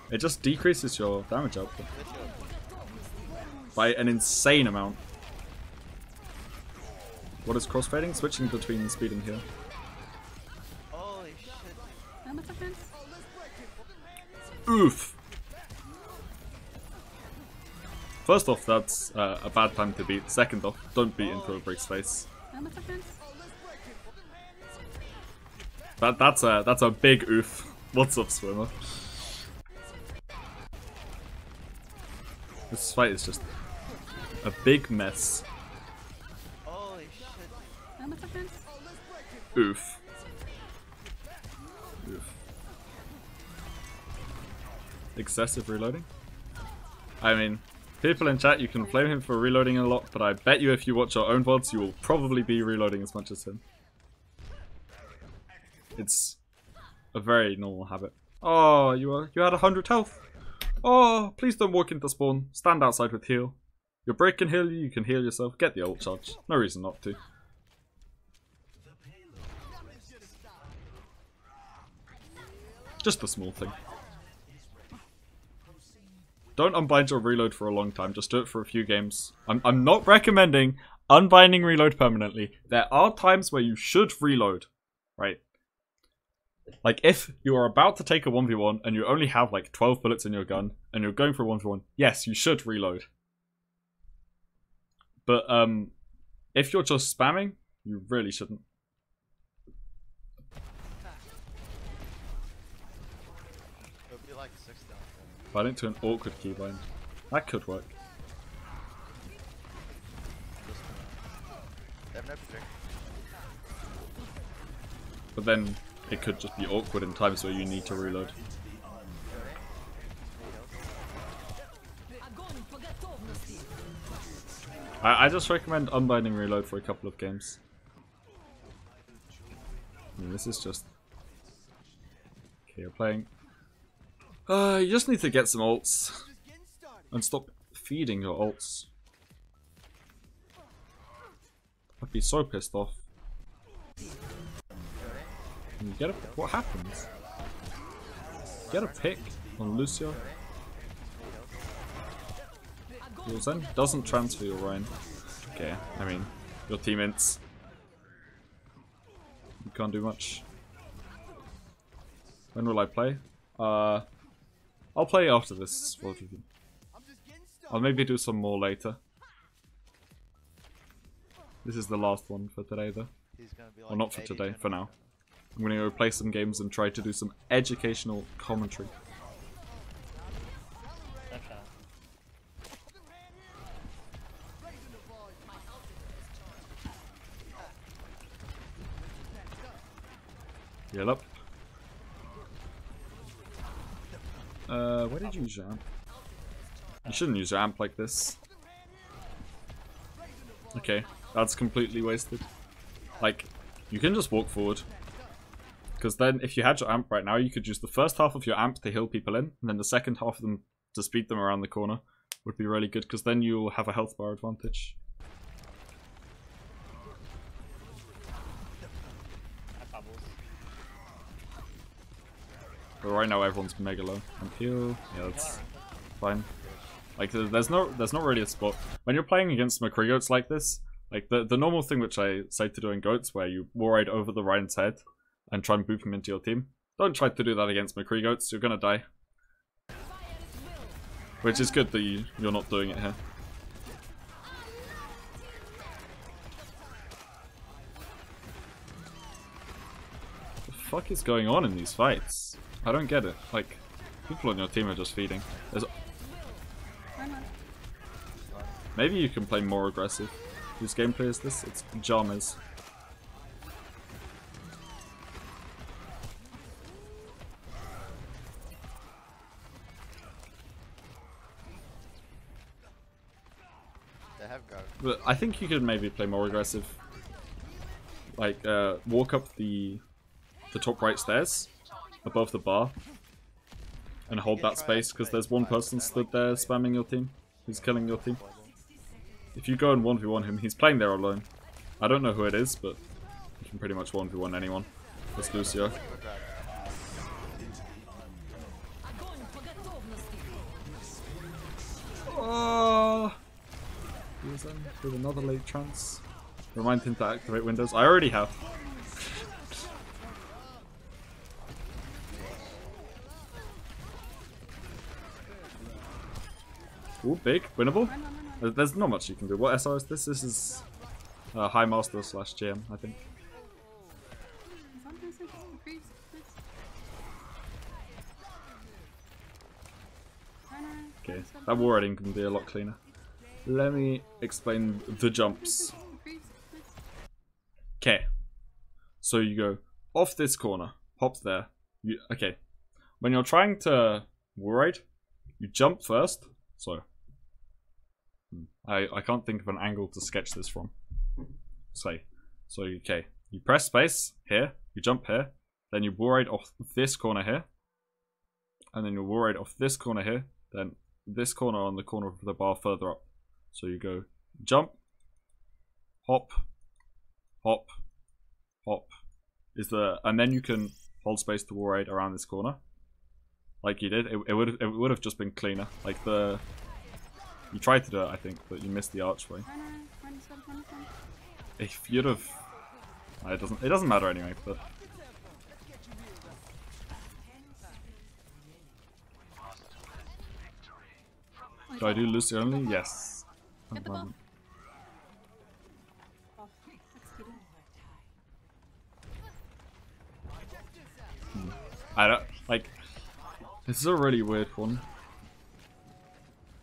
It just decreases your damage output by an insane amount. What is crossfading? Switching between speed and heal. Oof! First off, that's a bad time to beat. Second off, don't beat into a brick's face. That's a big oof. What's up, swimmer? This fight is just A big mess. Holy shit. Oof. Oof. Excessive reloading? I mean, people in chat, you can blame him for reloading a lot, but I bet you if you watch your own VODs, you will probably be reloading as much as him. It's a very normal habit. Oh, you had 100 health. Oh, please don't walk into spawn. Stand outside with heal. Your break can heal you, you can heal yourself. Get the ult charge. No reason not to. Just a small thing. Don't unbind your reload for a long time. Just do it for a few games. I'm not recommending unbinding reload permanently. There are times where you should reload, right? Like if you are about to take a 1v1 and you only have like 12 bullets in your gun and you're going for a 1v1, yes, you should reload. But if you're just spamming, you really shouldn't. It'll be like 6 down. Bind it to an awkward keybind. That could work. They have no protection. But then it could just be awkward in times where you need to reload. I just recommend unbinding reload for a couple of games. I mean, this is just... Okay, you're playing... you just need to get some ults. And stop feeding your ults. I'd be so pissed off. And you get a... What happens? Get a pick on Lucio. Your Zen doesn't transfer your Ryan. Okay, I mean, your teammates. You can't do much. When will I play? I'll play after this world review. I'll maybe do some more later. This is the last one for today though. Well, not for today, for now. I'm gonna go play some games and try to do some educational commentary. Heal up. Where did you use your amp? You shouldn't use your amp like this. Okay, that's completely wasted. Like, you can just walk forward. Because then, if you had your amp right now, you could use the first half of your amp to heal people in, and then the second half of them to speed them around the corner. Would be really good, because then you'll have a health bar advantage. But right now everyone's mega low. And heal, yeah, that's fine. Like there's not really a spot when you're playing against McCree goats like this. Like the normal thing which I say to do in goats, where you wall ride over the Ryan's head and try and boop him into your team. Don't try to do that against McCree goats. You're gonna die. Which is good that you're not doing it here. What the fuck is going on in these fights? I don't get it. Like, people on your team are just feeding. Maybe you can play more aggressive. Whose gameplay is this? It's Jammers. They have go. But I think you could maybe play more aggressive. Like, walk up the top right stairs above the bar and hold that space, because there's one person stood there spamming your team who's killing your team. If you go and 1v1 him, he's playing there alone. I don't know who it is, but you can pretty much 1v1 anyone. It's Lucio. Oh! He's in with another late trance. Remind him to activate windows. I already have. Ooh, big. Winnable? There's not much you can do. What SR is this? This is High Master / GM, I think. Okay, that war riding can be a lot cleaner. Let me explain the jumps. Okay. So you go off this corner, hop there. Okay. When you're trying to wall raid, you jump first. So I can't think of an angle to sketch this from. So okay. You press space here, you jump here, then you wall raid off this corner here, and then you wall raid off this corner here, then this corner on the corner of the bar further up. So you go jump, hop, hop, hop. And then you can hold space to wall raid around this corner, like you did. It would have just been cleaner. Like you tried to do it, I think, but you missed the archway. If you'd have, it doesn't matter anyway. But do I do Lucy only? Yes. Get the ball. I don't like. This is a really weird one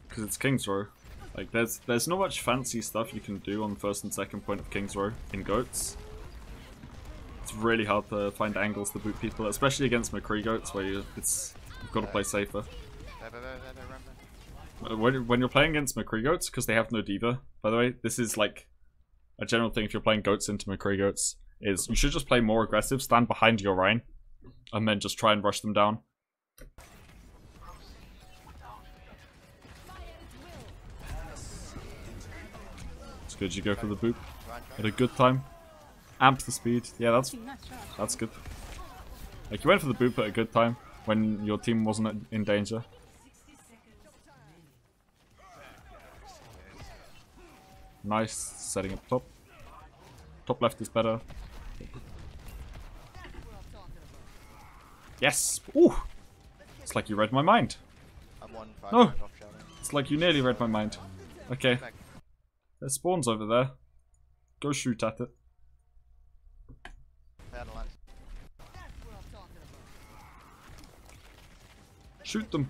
because it's King's Row. Like, there's not much fancy stuff you can do on first and second point of King's Row in goats. It's really hard to find angles to boot people, especially against McCree goats, where you've got to play safer. When you're playing against McCree goats, because they have no diva, by the way, this is like a general thing if you're playing goats into McCree goats, is you should just play more aggressive, stand behind your Rhine, and then just try and rush them down. It's good you go for the boop at a good time. Amp the speed, yeah, that's good. Like, you went for the boop at a good time when your team wasn't in danger. Nice, setting up top. Top left is better. Yes! Ooh! It's like you read my mind. No! It's like you nearly read my mind. Okay. There's spawns over there. Go shoot at it. Shoot them!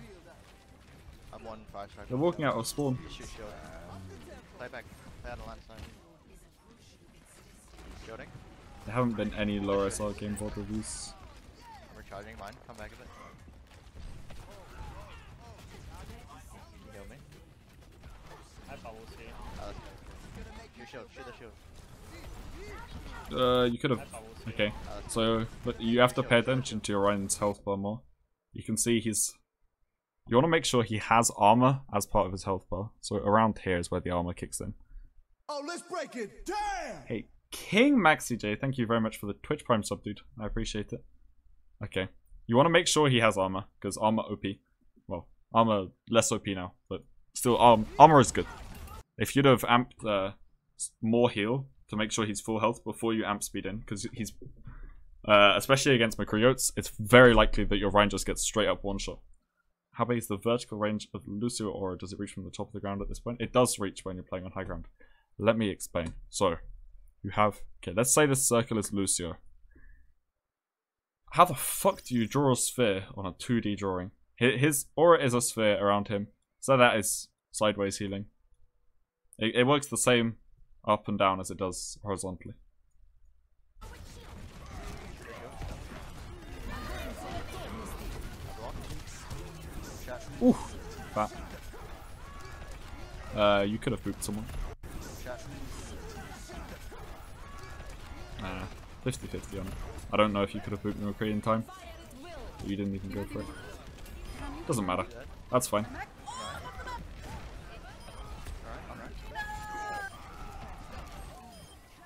They're walking out of spawn. There haven't been any lower SR game VOD reviews. I'm recharging mine, come back a bit. Heal me. I bubble C. Shoot the shield. You could have. Okay, so but you have to pay attention to your Ryan's health bar more. You can see you want to make sure he has armor as part of his health bar. So around here is where the armor kicks in. Oh, let's break it. Damn! Hey, King Maxi J, thank you very much for the Twitch Prime sub, dude. I appreciate it. Okay, you want to make sure he has armor, because armor OP. Well, armor less OP now, but still armor is good. If you'd have amped more heal to make sure he's full health before you amp speed in, because he's especially against McCree, it's very likely that your Rhine just gets straight up one shot. How big is the vertical range of Lucio, or does it reach from the top of the ground at this point? It does reach when you're playing on high ground. Let me explain. So, you have... Okay, let's say this circle is Lucio. How the fuck do you draw a sphere on a 2D drawing? His aura is a sphere around him, so that is sideways healing. It works the same up and down as it does horizontally. Ooh, fat. You could have booped someone. 50-50 on it. I don't know if you could have booped McCree in time, but you didn't even go for it. Doesn't matter. That's fine.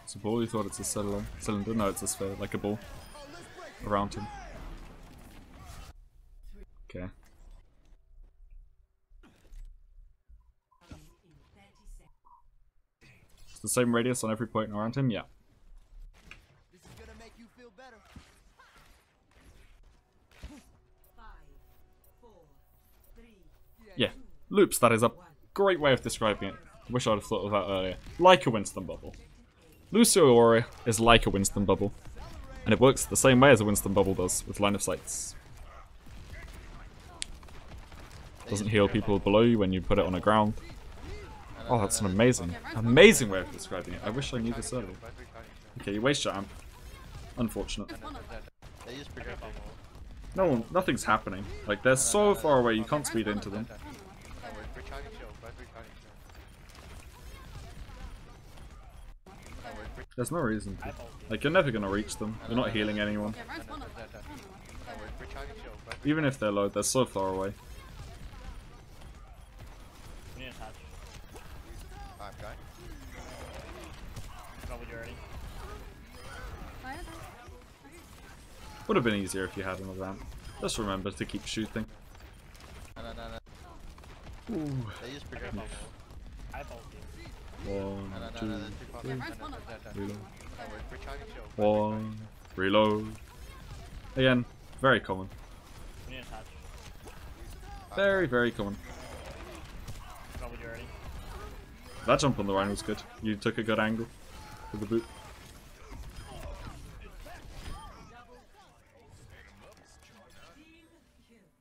It's a ball, you thought it's a cylinder? No, it's a sphere, like a ball. Around him. Okay. It's the same radius on every point around him? Yeah. This is gonna make you feel better. 5, 4, 3. Yeah. Loops, that is a great way of describing it. Wish I'd have thought of that earlier. Like a Winston bubble. Lucio Aura is like a Winston bubble. And it works the same way as a Winston bubble does, with line of sights. Doesn't heal people below you when you put it on the ground. Oh, that's an amazing way of describing it. I wish I knew this earlier. Okay, you waste your amp. Unfortunate. They use projectile. No, nothing's happening. Like, they're so far away, you can't speed into them. We're charging shield. We're charging shield. There's no reason to. Like, you're never gonna reach them. You're not healing anyone. We're charging shield. Even if they're low, they're so far away. We need a touch. I'm going. Probably already. Would have been easier if you had another amp. Just remember to keep shooting. No. Ooh. They use projectile. I bolt you. One, No, two, that's too far. reload. We're charging shield. One, reload. Again, very common. We need a touch. Very, very common. Probably already. That jump on the Rhino was good. You took a good angle for the boot.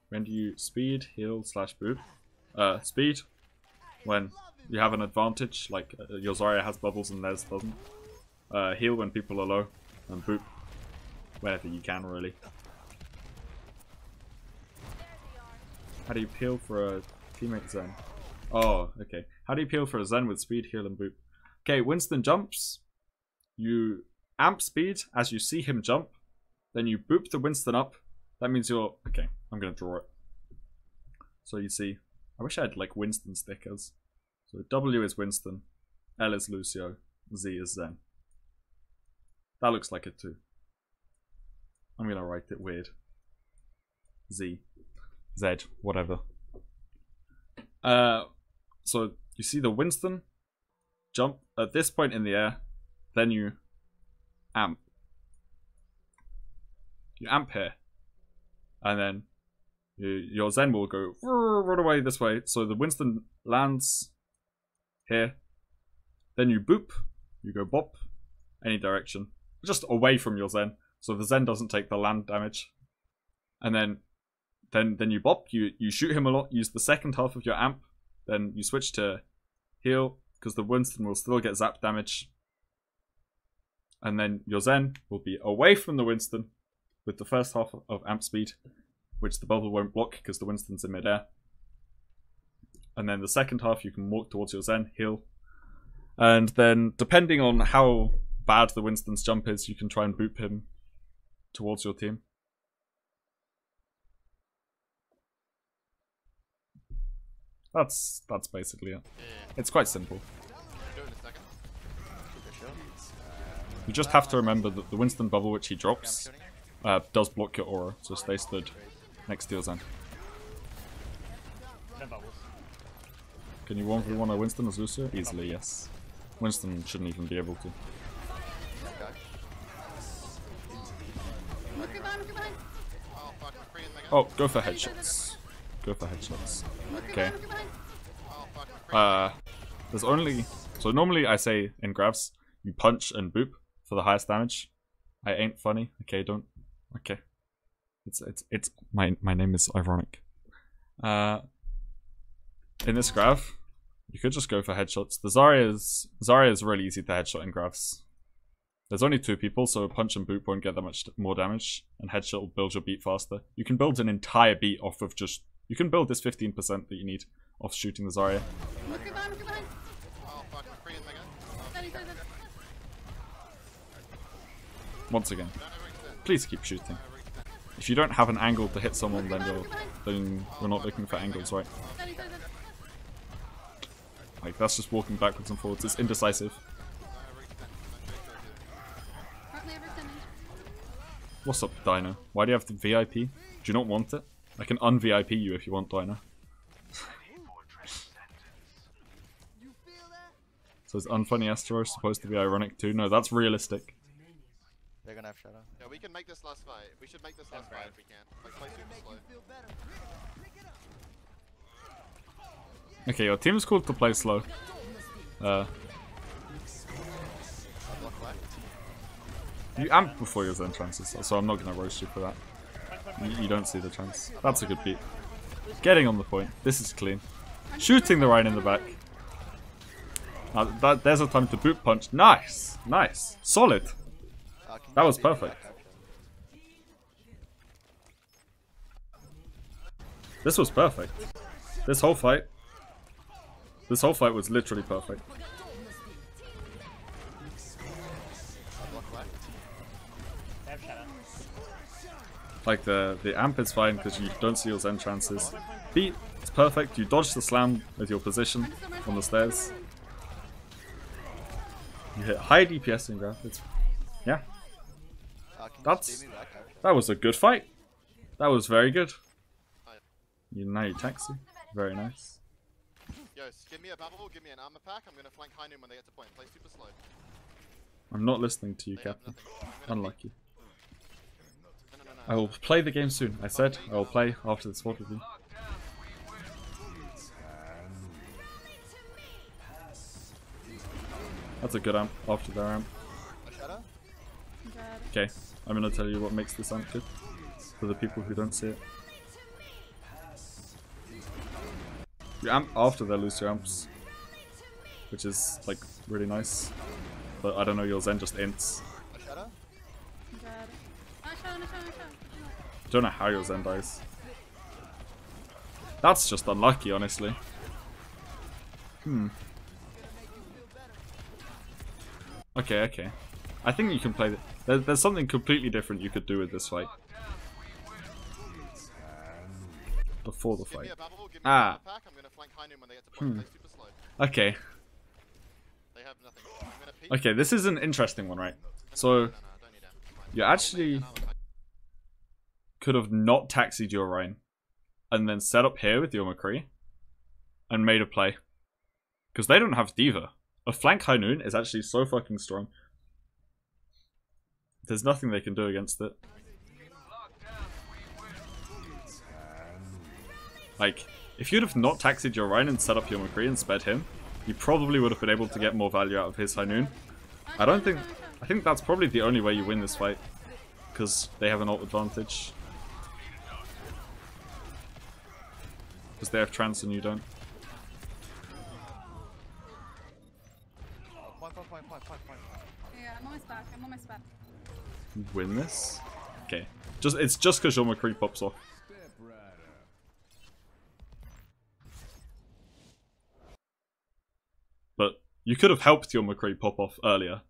When do you speed, heal, / boop? Speed. When you have an advantage, like your Zarya has bubbles and theirs doesn't. Heal when people are low, and boop whenever you can, really. How do you peel for a teammate Zen? Oh, okay. How do you peel for a Zen with speed, heal, and boop? Okay, Winston jumps. You amp speed as you see him jump. Then you boop the Winston up. That means you're... Okay, I'm going to draw it. So you see... I wish I had, like, Winston stickers. So W is Winston. L is Lucio. Z is Zen. That looks like it too. I'm going to write it weird. Z. Z. Whatever. So you see the Winston jump at this point in the air. Then you amp. You amp here. And then your Zen will go run away this way. So the Winston lands here. Then you boop. You go bop. Any direction. Just away from your Zen. So the Zen doesn't take the land damage. And then you bop. You shoot him a lot. Use the second half of your amp. Then you switch to heal. Because the Winston will still get zap damage. And then your Zen will be away from the Winston. With the first half of amp speed, which the bubble won't block because the Winston's in midair. And then the second half you can walk towards your Zen, heal. And then depending on how bad the Winston's jump is, you can try and boop him towards your team. That's basically it. It's quite simple. You just have to remember that the Winston bubble which he drops does block your aura, so stay stood next to your Zen. No bubbles. Can you 1v1 a Winston as Lucio? Easily, yes. Winston shouldn't even be able to. Oh, go for headshots. Go for headshots. Okay. There's only... So normally I say in grabs, you punch and boop for the highest damage. I ain't funny. Okay, don't... Okay. It's my name is ironic. In this graph, you could just go for headshots. The Zarya is really easy to headshot in graphs. There's only 2 people, so a punch and boop won't get that much more damage, and headshot will build your beat faster. You can build an entire beat off of just... You can build this 15% that you need off shooting the Zarya. Once again, please keep shooting. If you don't have an angle to hit someone, then you're not looking for angles, right? Like, that's just walking backwards and forwards. It's indecisive. What's up, Dino? Why do you have the VIP? Do you not want it? I can un-VIP you if you want, Dino. So is FunnyAstro supposed to be ironic too? No, that's realistic. They're gonna have shadow. Yeah, we can make this last fight. We should make this last fight if we can. Like, play super slow. Okay, your team's cool to play slow. You amp before your Zen chances, so I'm not gonna roast you for that. You don't see the chance. That's a good beat. Getting on the point. This is clean. Shooting the Rhine in the back. There's a time to boot punch. Nice, nice, solid. That was perfect. This was perfect. This whole fight was literally perfect. Like the amp is fine because you don't see your Zen chances. Beat, it's perfect. You dodge the slam with your position on the stairs. You hit high DPS in grab. Yeah. That was a good fight. That was very good. Now you taxi. Very nice. Yo, give me a bubble, give me an armor pack. I'm gonna flank high noon when they get to point. Play super slow. I'm not listening to you, Captain. Unlucky. I will play the game soon. I said I will play after this VOD with you. That's a good amp after their amp. Okay, I'm gonna tell you what makes this amp good for the people who don't see it. You amp after their Lucio amps, which is like really nice. But I don't know, your Zen just ints. Don't know how your Zen dies. That's just unlucky, honestly. Okay, okay. I think you can play... There's something completely different you could do with this fight. Before the fight. Ah. Okay. Okay, this is an interesting one, right? So, you actually could have not taxied your Rhine and then set up here with your McCree and made a play. Because they don't have D.Va. A flank High Noon is actually so fucking strong. There's nothing they can do against it. Like, if you'd have not taxied your Rhine and set up your McCree and sped him, you probably would have been able to get more value out of his High Noon. I think that's probably the only way you win this fight. Because they have an ult advantage. Because they have trance and you don't. Yeah, I'm almost back. I'm almost back. Win this? Okay. It's just because your McCree pops off. But you could have helped your McCree pop off earlier.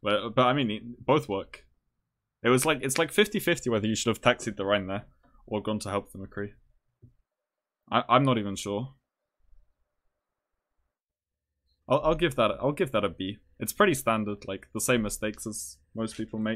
But I mean, both work. It's like 50-50 whether you should have taxied the Rhine there or gone to help the McCree. I'm not even sure. I'll give that a B. It's pretty standard, like the same mistakes as most people make.